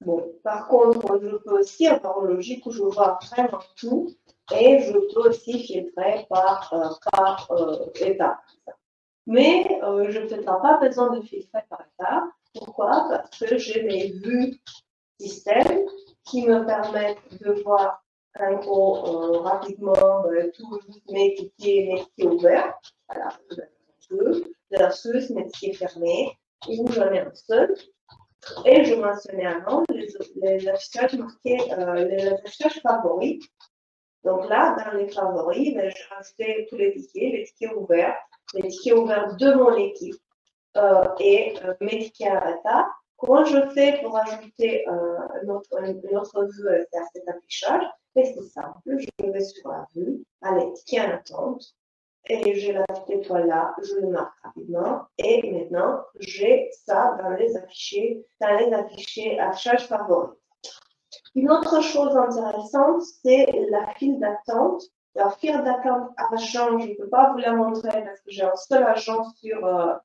Bon, par contre, je peux aussi avoir une logique où je vois vraiment tout et je peux aussi filtrer par étape. Mais je n'ai peut-être pas besoin de filtrer par étape. Pourquoi? Parce que j'ai mes vues système qui me permettent de voir un gros rapidement tous mes tickets ouverts. Voilà, versus mes tickets fermés où j'en ai un seul. Et je mentionnais avant les affichages marqués, les affichages favoris. Donc là, dans les favoris, j'ai rajouté tous les tickets ouverts de mon équipe et mes tickets à data. Comment je fais pour ajouter une autre vue à cet affichage? C'est simple, je vais sur la vue, allez, ticket en attente, et j'ai la petite étoile là, je le marque rapidement, et maintenant j'ai ça dans les affichages favoris. Une autre chose intéressante, c'est la file d'attente. La file d'attente agent, je ne peux pas vous la montrer parce que j'ai un seul agent sur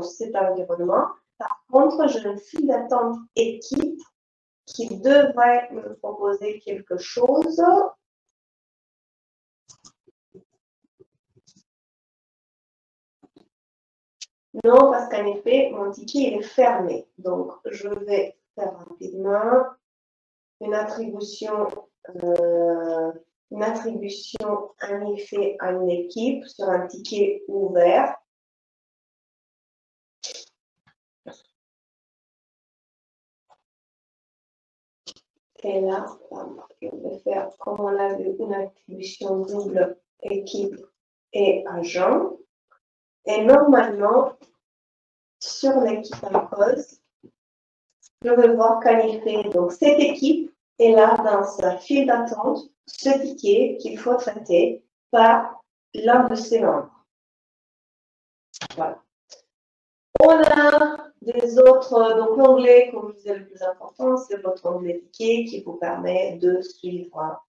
cet environnement. Par contre, j'ai une file d'attente équipe qui devrait me proposer quelque chose. Non, parce qu'en effet, mon ticket il est fermé. Donc, je vais faire rapidement une attribution en effet à une équipe sur un ticket ouvert. Et là, on va faire, comme on a vu, une attribution double équipe et agent. Et normalement, sur l'équipe en cause, je vais voir qu'en effet, donc cette équipe est là dans sa file d'attente, ce ticket qu'il faut traiter par l'un de ses membres. Voilà. On a des autres, donc l'onglet, comme je disais, le plus important, c'est votre onglet ticket qui vous permet de suivre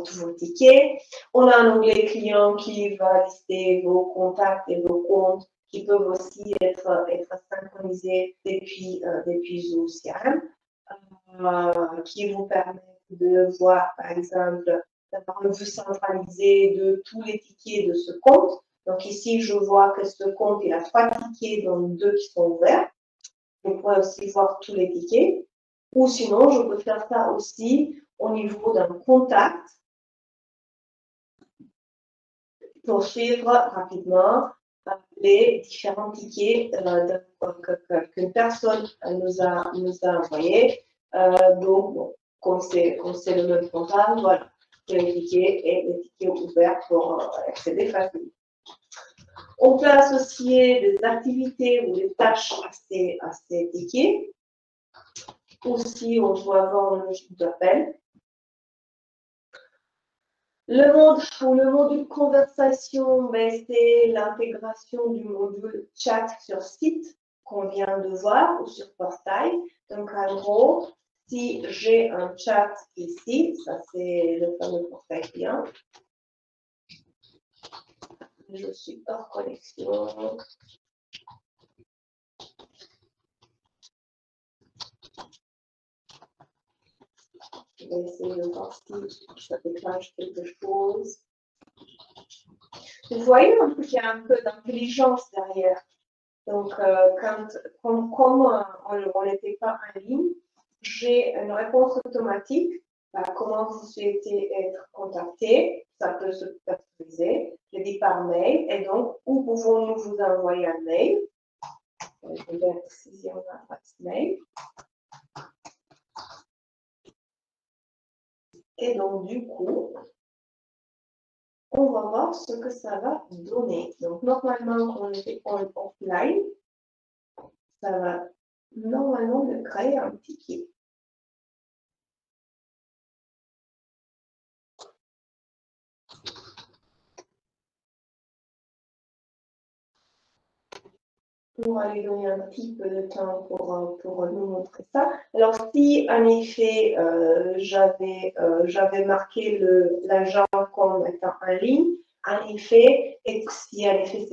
tous vos tickets. On a un onglet client qui va lister vos contacts et vos comptes qui peuvent aussi être synchronisés depuis Zoom CRM, qui vous permet de voir, par exemple, d'avoir une vue centralisée de tous les tickets de ce compte. Donc ici, je vois que ce compte, il a 3 tickets, dont 2 qui sont ouverts. Je pourrais aussi voir tous les tickets. Ou sinon, je peux faire ça aussi au niveau d'un contact pour suivre rapidement les différents tickets qu'une personne nous a envoyés. Donc, bon, comme c'est le même contact, voilà, les tickets et les tickets ouverts pour accéder facilement. On peut associer des activités ou des tâches à ces tickets. Aussi, on peut avoir une logique d'appel. Le module conversation, c'est l'intégration du module chat sur site qu'on vient de voir ou sur portail. Donc, en gros, si j'ai un chat ici, ça c'est le fameux portail client. Je suis hors connexion. Je vais essayer de voir si ça déclenche quelque chose. Vous voyez qu'il y a un peu d'intelligence derrière. Donc, comme on n'était pas en ligne, j'ai une réponse automatique à comment vous souhaitez être contacté. Ça peut se personnaliser. Je dis par mail. Et donc, où pouvons-nous vous envoyer un mail? Je vais mettre ici en adresse mail. Et donc, du coup, on va voir ce que ça va donner. Donc, normalement, quand on était en offline, ça va normalement de créer un ticket. On va lui donner un petit peu de temps pour nous montrer ça. Alors, si en effet j'avais marqué l'agent comme étant en ligne, en effet, et si en effet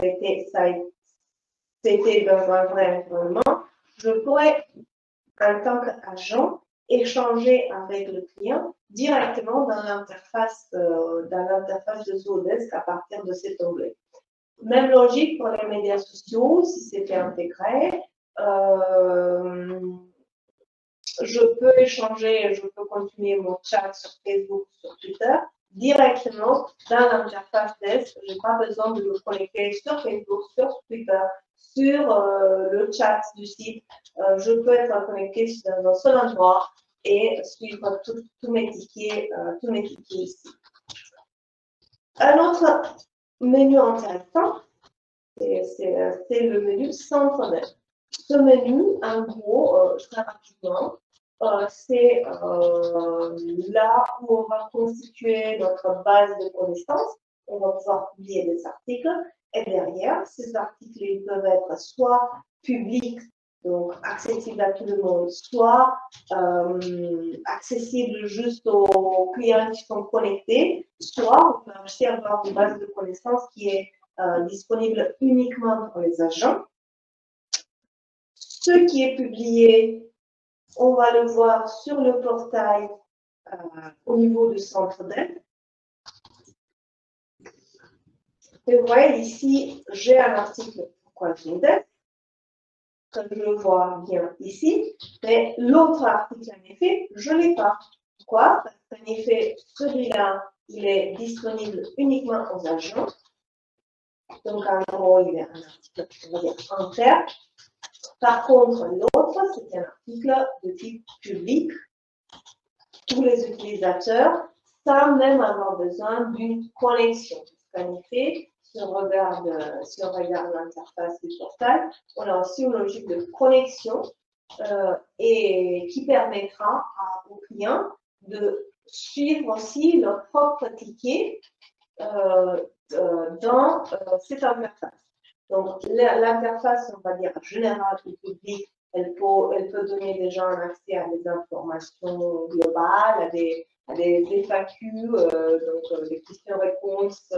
c'était dans un vrai environnement, je pourrais, en tant qu'agent, échanger avec le client directement dans l'interface de Zodesk à partir de cet onglet. Même logique pour les médias sociaux, si c'était intégré. Je peux échanger, je peux continuer mon chat sur Facebook, sur Twitter, directement dans l'interface Desk. Je n'ai pas besoin de me connecter sur Facebook, sur Twitter, sur le chat du site. Je peux être connecté dans un seul endroit et suivre tous mes tickets ici. Un autre menu intéressant, c'est le menu Centre d'aide. Ce menu, en gros, très rapidement, c'est là où on va constituer notre base de connaissances. On va pouvoir publier des articles. Et derrière, ces articles ils peuvent être soit publics, donc accessibles à tout le monde, soit accessibles juste aux clients qui sont connectés, soit on peut aussi avoir une base de connaissances qui est disponible uniquement pour les agents. Ce qui est publié, on va le voir sur le portail au niveau du centre d'aide. Et vous voyez ici, j'ai un article pourquoi je l'aide, que je vois bien ici, mais l'autre article, en effet, je ne l'ai pas. Pourquoi? Parce qu'en effet, celui-là, il est disponible uniquement aux agents. Donc, en gros, il est un article, on va dire, interne. Par contre, l'autre, c'est un article de type public. Tous les utilisateurs, sans même avoir besoin d'une connexion. Parce qu'en effet, si on regarde l'interface du portail, on a aussi une logique de connexion et qui permettra aux clients de suivre aussi leur propre ticket dans cette interface. Donc, l'interface, on va dire, générale du public, elle peut donner déjà un accès à des informations globales, à des FAQ, donc des questions-réponses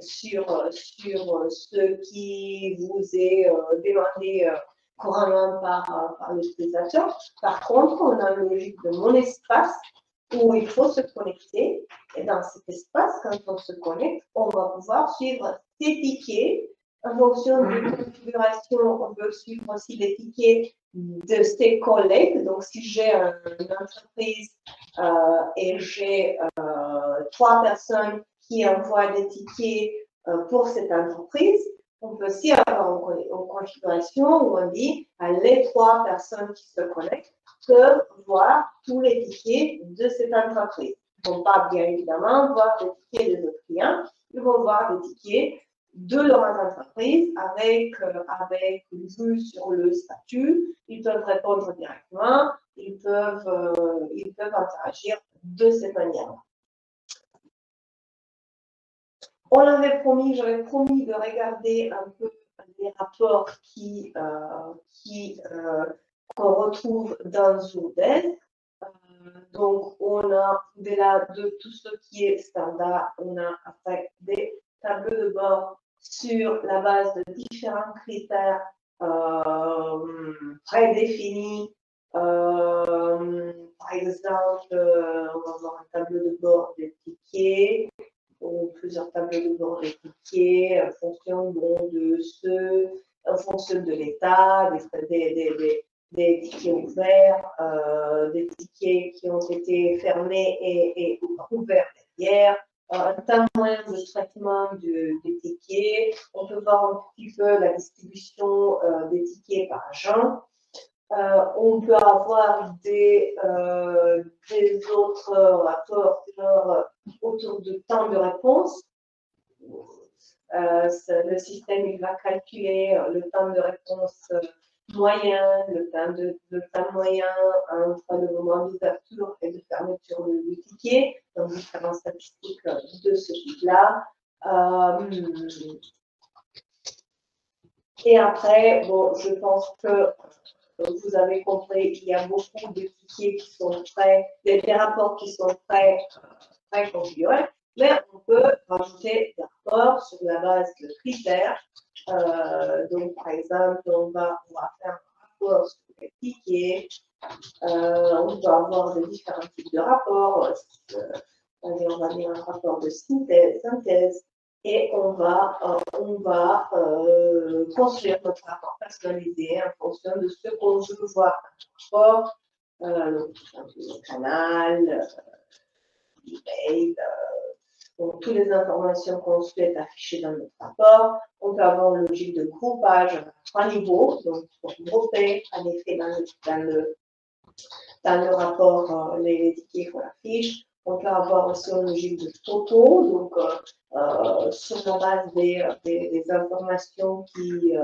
sur ce qui vous est demandé couramment par l'utilisateur. Par contre, on a une logique de mon espace où il faut se connecter. Et dans cet espace, quand on se connecte, on va pouvoir suivre ces tickets. En fonction de configuration, on peut suivre aussi les tickets de ses collègues. Donc, si j'ai une entreprise et j'ai 3 personnes qui envoient des tickets pour cette entreprise, on peut aussi avoir une configuration où on dit les 3 personnes qui se connectent peuvent voir tous les tickets de cette entreprise. Ils ne vont pas, bien évidemment, voir les tickets des autres clients. Ils vont voir les tickets de leur entreprise avec une vue sur le statut. Ils peuvent répondre directement. Ils peuvent interagir de cette manière. J'avais promis de regarder un peu les rapports qu'on retrouve dans Zodesk. Donc, on a au-delà de tout ce qui est standard, on a après des tableaux de bord sur la base de différents critères prédéfinis. Par exemple, on va avoir un tableau de bord des tickets, ou plusieurs tableaux de bord des tickets en fonction en fonction de l'état, des tickets ouverts, des tickets qui ont été fermés et ouverts derrière, un temps moyen de traitement des tickets. On peut voir un petit peu la distribution des tickets par agent. On peut avoir des autres rapports autour du temps de réponse. Le système il va calculer le temps de réponse moyen, le temps moyen entre le moment d'ouverture et de fermeture du ticket, donc différentes statistiques de ce type-là. Et après, bon, je pense que vous avez compris, il y a beaucoup de tickets qui sont prêts, des rapports qui sont prêts configurés, mais on peut rajouter des rapports sur la base de critères. Donc, par exemple, on va faire un rapport sur les tickets. On peut avoir de différents types de rapports. On va dire un rapport de synthèse. Et on va construire notre rapport personnalisé en fonction de ce qu'on veut voir dans le rapport, le canal, l'email, donc toutes les informations qu'on souhaite afficher dans notre rapport. On peut avoir une logique de groupage à 3 niveaux, donc pour grouper en effet dans le rapport les tickets qu'on affiche. On peut avoir aussi une logique de photo, donc sur la base des informations qui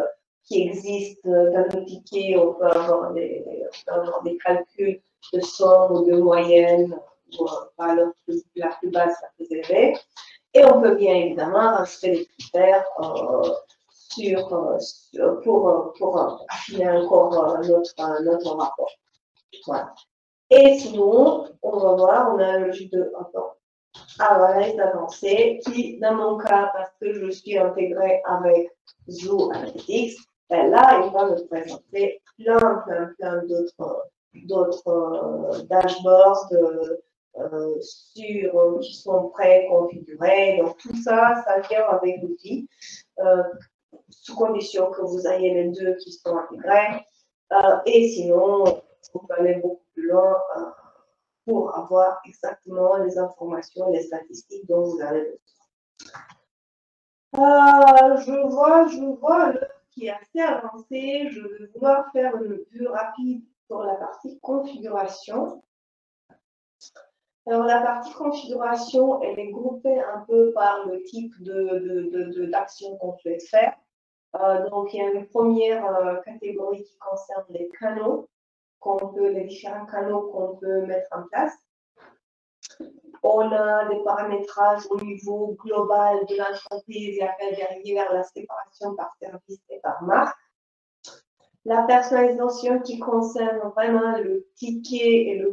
existent dans le ticket, on peut avoir des calculs de somme ou de moyenne, ou valeur la plus basse, la plus élevée. Et on peut bien évidemment rajouter des critères pour affiner encore notre rapport. Voilà. Et sinon, on va voir, on a une logique de rapport analyse avancée qui, dans mon cas, parce que je suis intégrée avec Zoo Analytics, ben là, il va me présenter plein d'autres dashboards qui sont prêts, configurés. Donc, tout ça, ça vient avec l'outil, sous condition que vous ayez les deux qui sont intégrés. Et sinon, on peut aller beaucoup plus loin pour avoir exactement les informations, les statistiques dont vous avez besoin. Je vois l'heure qui est assez avancée. Je vais vouloir faire une vue rapide pour la partie configuration. Alors, la partie configuration, elle est groupée un peu par le type d'action qu'on souhaite faire. Donc, il y a une première catégorie qui concerne les canaux, les différents canaux qu'on peut mettre en place. On a des paramétrages au niveau global de l'entreprise et après derrière la séparation par service et par marque. La personnalisation qui concerne vraiment le ticket et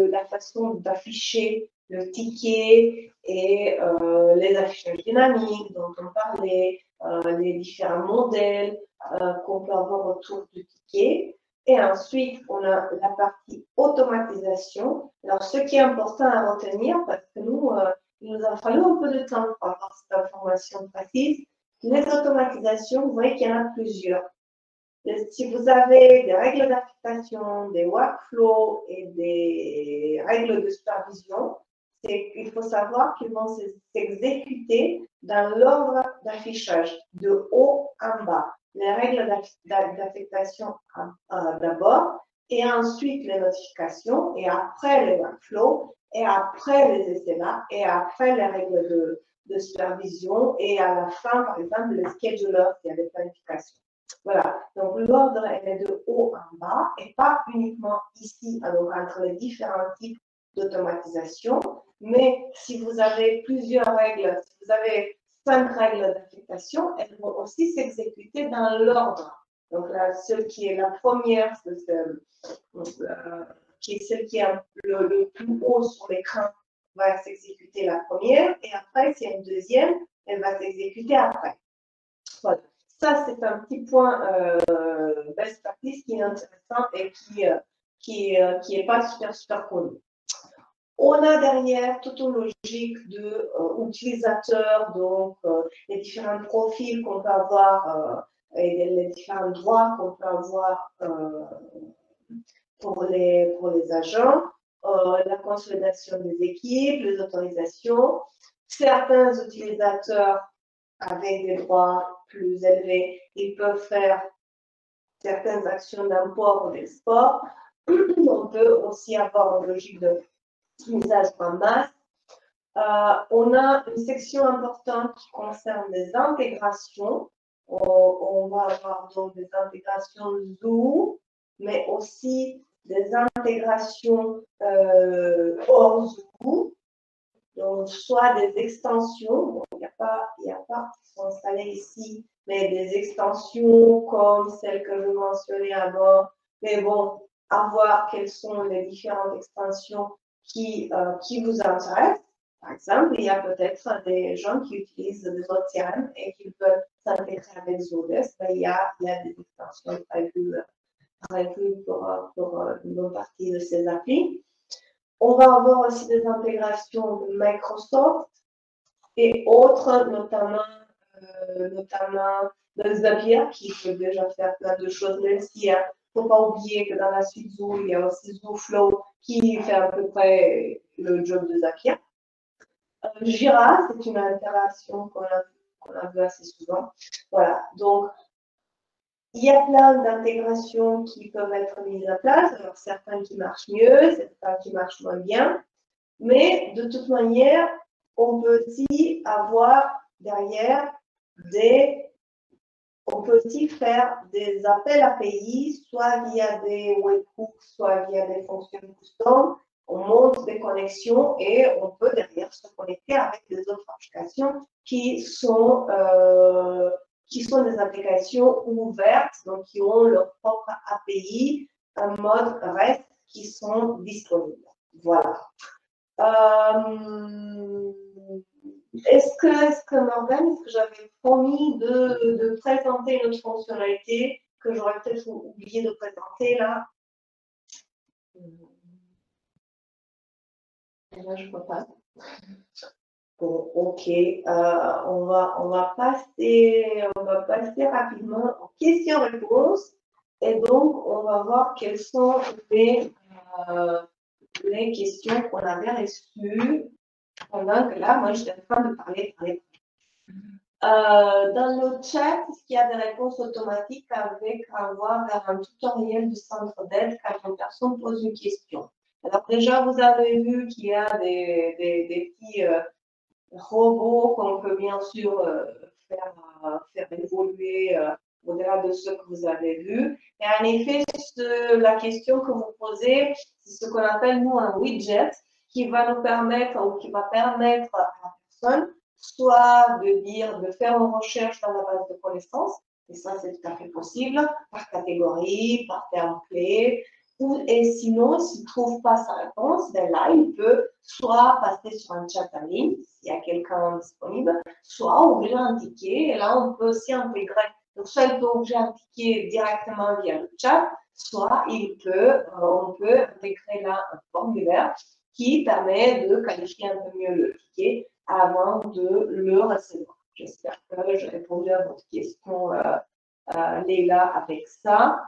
la façon d'afficher le ticket et les affichages dynamiques dont on parlait, les différents modèles qu'on peut avoir autour du ticket. Et ensuite, on a la partie automatisation. Alors, ce qui est important à retenir, parce que nous, il nous a fallu un peu de temps pour avoir cette information précise, les automatisations, vous voyez qu'il y en a plusieurs. Si vous avez des règles d'affectation, des workflows et des règles de supervision, il faut savoir qu'ils vont s'exécuter dans l'ordre d'affichage, de haut en bas. Les règles d'affectation d'abord, et ensuite les notifications, et après les workflows, et après les SLA, et après les règles de supervision, et à la fin, par exemple, les schedulers, il y a des planifications. Voilà, donc l'ordre est de haut en bas et pas uniquement ici, alors entre les différents types d'automatisation, mais si vous avez plusieurs règles, si vous avez 5 règles d'affectation, elles vont aussi s'exécuter dans l'ordre. Donc celle qui est la première, qui est celle qui est le plus haut sur l'écran, va s'exécuter la première, et après, s'il y a une deuxième, elle va s'exécuter après. Voilà. Ça, c'est un petit point best practice qui est intéressant et qui est pas super connu. On a derrière toute une logique d'utilisateurs, donc les différents profils qu'on peut avoir et les différents droits qu'on peut avoir pour les agents, la consolidation des équipes, les autorisations. Certains utilisateurs avec des droits plus élevés, ils peuvent faire certaines actions d'import ou d'export. On peut aussi avoir une logique de usage en masse. On a une section importante qui concerne les intégrations. on va avoir donc des intégrations Zoo, mais aussi des intégrations hors Zoo, donc soit des extensions, bon, il n'y a pas qui sont installées ici, mais des extensions comme celles que je mentionnais avant, mais bon, à voir quelles sont les différentes extensions qui vous intéressent. Par exemple, il y a peut-être des gens qui utilisent des autres CRM et qui veulent s'intégrer avec Zodesk. Il y a des extensions prévues pour une bonne partie de ces applis. On va avoir aussi des intégrations de Microsoft et autres, notamment de Zapier, qui peut déjà faire plein de choses, même s'il ne faut pas oublier que dans la suite Zoo, il y a aussi ZooFlow qui fait à peu près le job de Zapier. Jira, c'est une intégration qu'on a vu assez souvent. Voilà, donc il y a plein d'intégrations qui peuvent être mises en place, alors certaines qui marchent mieux, certaines qui marchent moins bien, mais de toute manière, on peut aussi avoir derrière on peut aussi faire des appels API, soit via des webhooks, soit via des fonctions custom. On monte des connexions et on peut derrière se connecter avec les autres applications qui sont des applications ouvertes, donc qui ont leur propre API en mode REST qui sont disponibles. Voilà. Est-ce que Morgane, est-ce que j'avais promis de présenter une autre fonctionnalité que j'aurais peut-être oublié de présenter là? Là, je ne vois pas. Bon, ok. On va passer rapidement aux questions-réponses. Et donc, on va voir quelles sont les questions qu'on avait reçues pendant que là, moi, j'étais en train de parler. Dans le chat, est-ce qu'il y a des réponses automatiques avec avoir vers un tutoriel du centre d'aide quand une personne pose une question? Alors déjà, vous avez vu qu'il y a des petits robots qu'on peut bien sûr faire évoluer au-delà de ce que vous avez vu. Et en effet, la question que vous posez, c'est ce qu'on appelle nous un widget qui va nous permettre ou qui va permettre à la personne soit de faire une recherche dans la base de connaissances, et ça c'est tout à fait possible, par catégorie, par terme clé, et sinon, s'il ne trouve pas sa réponse, ben là, il peut soit passer sur un chat en ligne, s'il y a quelqu'un disponible, soit ouvrir un ticket, et là, on peut aussi intégrer. Donc, soit il peut ouvrir un ticket directement via le chat, soit on peut intégrer là un formulaire qui permet de qualifier un peu mieux le ticket avant de le recevoir. J'espère que j'ai répondu à votre question, Léla, avec ça.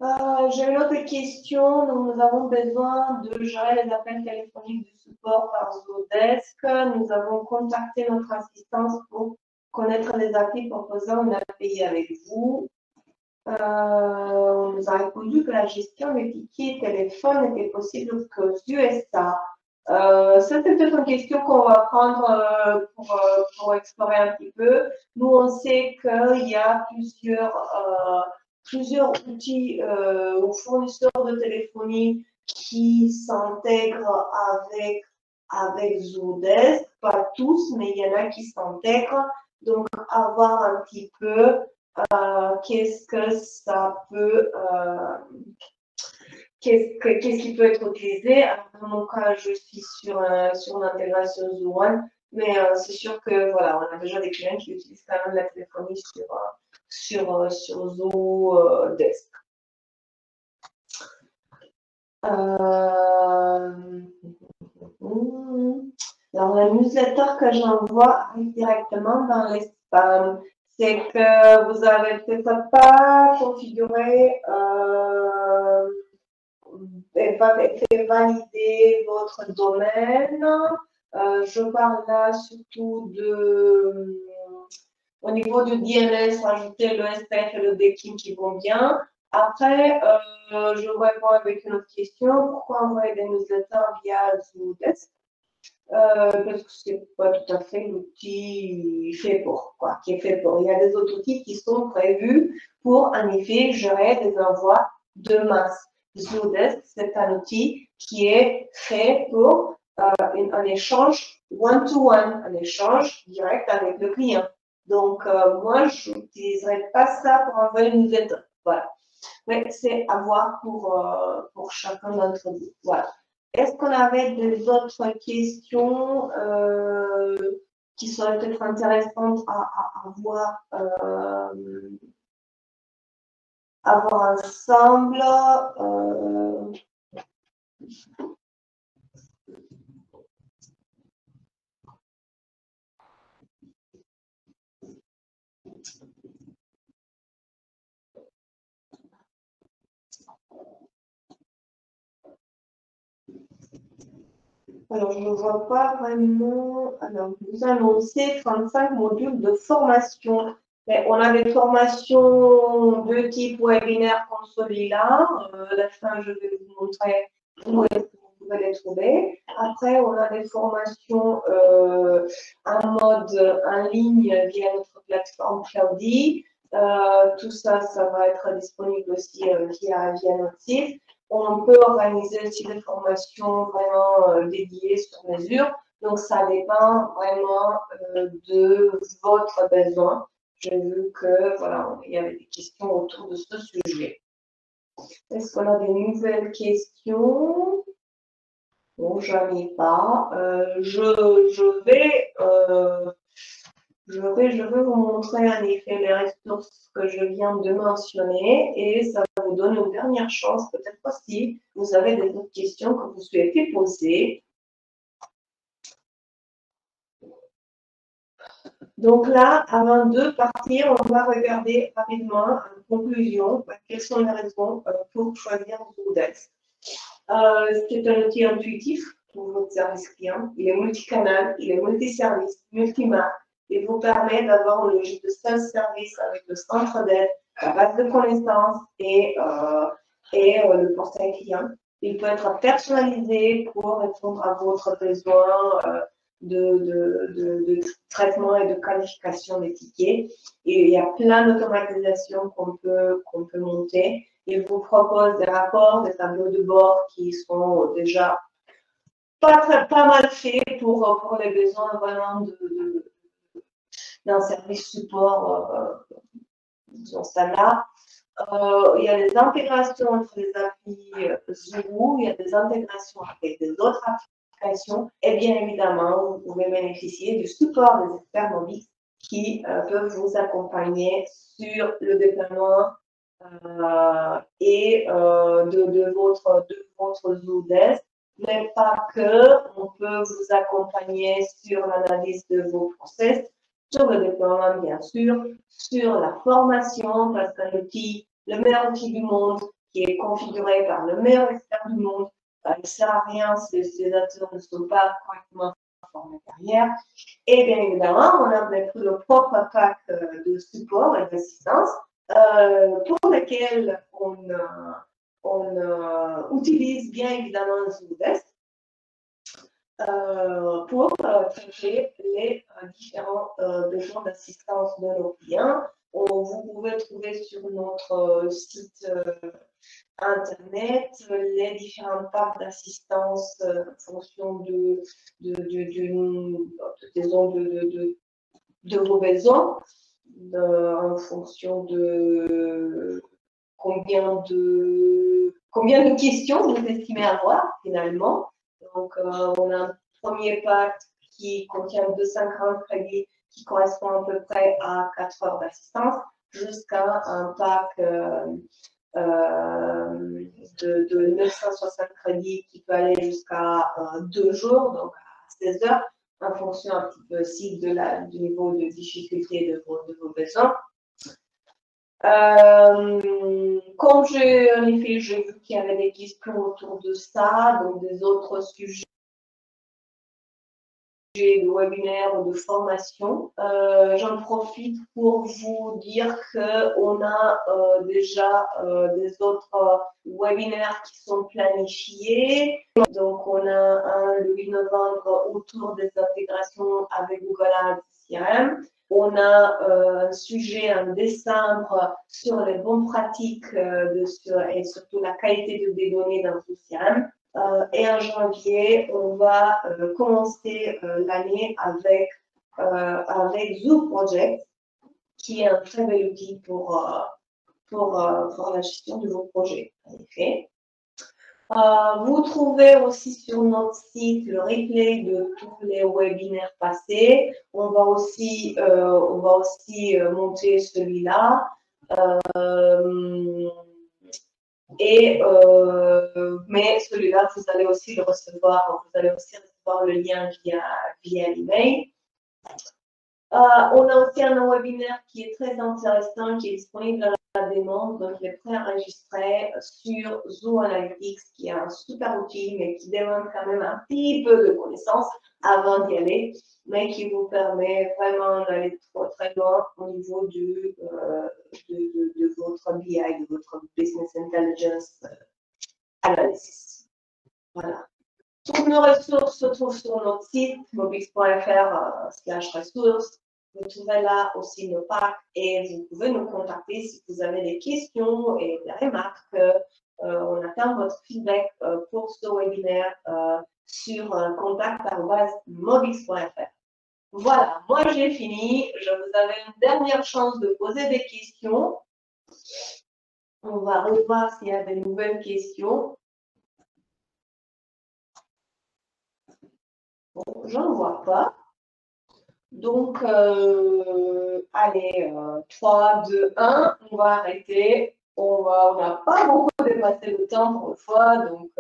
J'ai une autre question. Donc, nous avons besoin de gérer les appels téléphoniques du support par Zodesk. Nous avons contacté notre assistance pour connaître les applis proposant une API avec vous. On nous a répondu que la gestion des tickets téléphone n'était possible qu'aux USA. Ça, c'est peut-être une question qu'on va prendre pour explorer un petit peu. Nous, on sait qu'il y a plusieurs outils ou fournisseurs de téléphonie qui s'intègrent avec Zodesk. Pas tous, mais il y en a qui s'intègrent. Donc, avoir un petit peu qu'est-ce que ça peut, qu'est-ce qui peut être utilisé. Alors, dans mon cas, je suis sur l'intégration Zoo One, mais c'est sûr que voilà, on a déjà des clients qui utilisent quand même la téléphonie sur Zodesk. Alors, la newsletter que j'envoie directement dans les spams, c'est que vous n'avez peut-être pas configuré fait valider votre domaine. Je parle là surtout au niveau du DNS, rajouter le SPF et le DKIM qui vont bien. Après, je réponds avec une autre question. Pourquoi envoyer des newsletters via Zodesk? parce que c'est pas tout à fait l'outil fait pour, quoi, qui est fait pour. Il y a des autres outils qui sont prévus pour, en effet, gérer des envois de masse. Zodesk, c'est un outil qui est fait pour un échange one-to-one, un échange direct avec le client. Donc, moi, je n'utiliserai pas ça pour envoyer une newsletter. Voilà. Mais c'est à voir pour chacun d'entre nous. Voilà. Est-ce qu'on avait des autres questions qui seraient peut-être intéressantes à voir, ensemble? Alors, je ne vois pas vraiment. Alors, vous annoncez 35 modules de formation. Mais on a des formations de type webinaire comme celui-là. À la fin, je vais vous montrer où est-ce que vous pouvez les trouver. Après, on a des formations en mode en ligne via notre plateforme Cloudy. Tout ça, ça va être disponible aussi via notre site. On peut organiser aussi des formations vraiment dédiées sur mesure. Donc, ça dépend vraiment de votre besoin. J'ai vu que, voilà, il y avait des questions autour de ce sujet. Est-ce qu'on a des nouvelles questions? Non, j'en ai pas. Je vais vous montrer en effet les ressources que je viens de mentionner et ça vous donne une dernière chance, peut-être aussi, vous avez des autres questions que vous souhaitez poser. Donc là, avant de partir, on va regarder rapidement en conclusion quelles sont les raisons pour choisir Zodesk. C'est un outil intuitif pour votre service client. Il est multicanal, il est multiservice, multimarque. Il vous permet d'avoir une logique de self-service avec le centre d'aide, la base de connaissances et le portail client. Il peut être personnalisé pour répondre à votre besoin de traitement et de qualification des tickets. Et il y a plein d'automatisation qu'on peut monter. Il vous propose des rapports, des tableaux de bord qui sont déjà pas mal faits pour les besoins vraiment d'un service support, disons ça là. Il y a des intégrations entre les applis Zoom, il y a des intégrations avec des autres applications et bien évidemment, vous pouvez bénéficier du support des experts mobiles qui peuvent vous accompagner sur le déploiement et de votre Zodesk, mais pas que. On peut vous accompagner sur l'analyse de vos process, sur le déploiement, bien sûr, sur la formation, parce qu'un outil, le meilleur outil du monde, qui est configuré par le meilleur expert du monde, il ne sert à rien si les utilisateurs ne sont pas correctement formés derrière. Et bien évidemment, on a notre propre pack de support et d'assistance pour lesquels on utilise bien évidemment Zodesk pour traiter les différents besoins d'assistance de nos clients. Vous pouvez trouver sur notre site internet les différents packs d'assistance en fonction de vos besoins, en fonction de combien de questions vous estimez avoir finalement. Donc, on a un premier pack qui contient 240 crédits qui correspond à peu près à 4 heures d'assistance, jusqu'à un pack de 960 crédits qui peut aller jusqu'à 2 jours, donc à 16 heures, en fonction un petit peu aussi du niveau de difficulté de vos besoins. Comme en effet, j'ai vu qu'il y avait des questions autour de ça, donc des autres sujets sujet de webinaire ou de formation. J'en profite pour vous dire qu'on a déjà des autres webinaires qui sont planifiés. Donc, on a un le 8 novembre autour des intégrations avec Google Ads CRM. On a un sujet en décembre sur les bonnes pratiques et surtout la qualité des données dans le CRM. Et en janvier, on va commencer l'année avec Zoo Project, qui est un très bel outil pour la gestion de vos projets, en effet. Vous trouvez aussi sur notre site le replay de tous les webinaires passés. On va aussi monter celui-là. Mais celui-là, vous allez aussi le recevoir. Vous allez aussi recevoir le lien via l'email. On a aussi un webinaire qui est très intéressant, qui est disponible à la demande, donc il est préenregistré sur Zoo Analytics, qui est un super outil, mais qui demande quand même un petit peu de connaissances avant d'y aller, mais qui vous permet vraiment d'aller très loin au niveau de votre BI, de votre Business Intelligence Analysis. Voilà. Toutes nos ressources se trouvent sur notre site mobix.fr/ressources. Vous trouvez là aussi nos packs et vous pouvez nous contacter si vous avez des questions et des remarques. On attend votre feedback pour ce webinaire sur contact@mobix.fr. Voilà, moi j'ai fini. Je vous avais une dernière chance de poser des questions. On va revoir s'il y a de nouvelles questions. Bon, j'en vois pas. Donc, allez, 3, 2, 1, on va arrêter. On n'a pas beaucoup dépassé le temps pour une fois, donc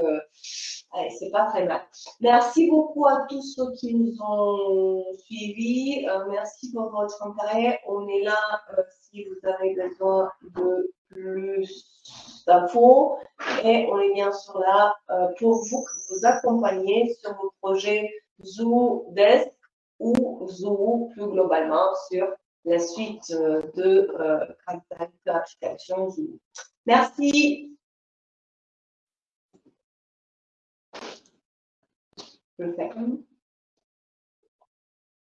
allez, c'est pas très mal. Merci beaucoup à tous ceux qui nous ont suivis. Merci pour votre intérêt. On est là si vous avez besoin de plus d'infos. Et on est bien sûr là pour vous accompagner sur vos projets Zoo Desk ou Zoo plus globalement sur la suite de applications Zoo. Merci. Je le fais.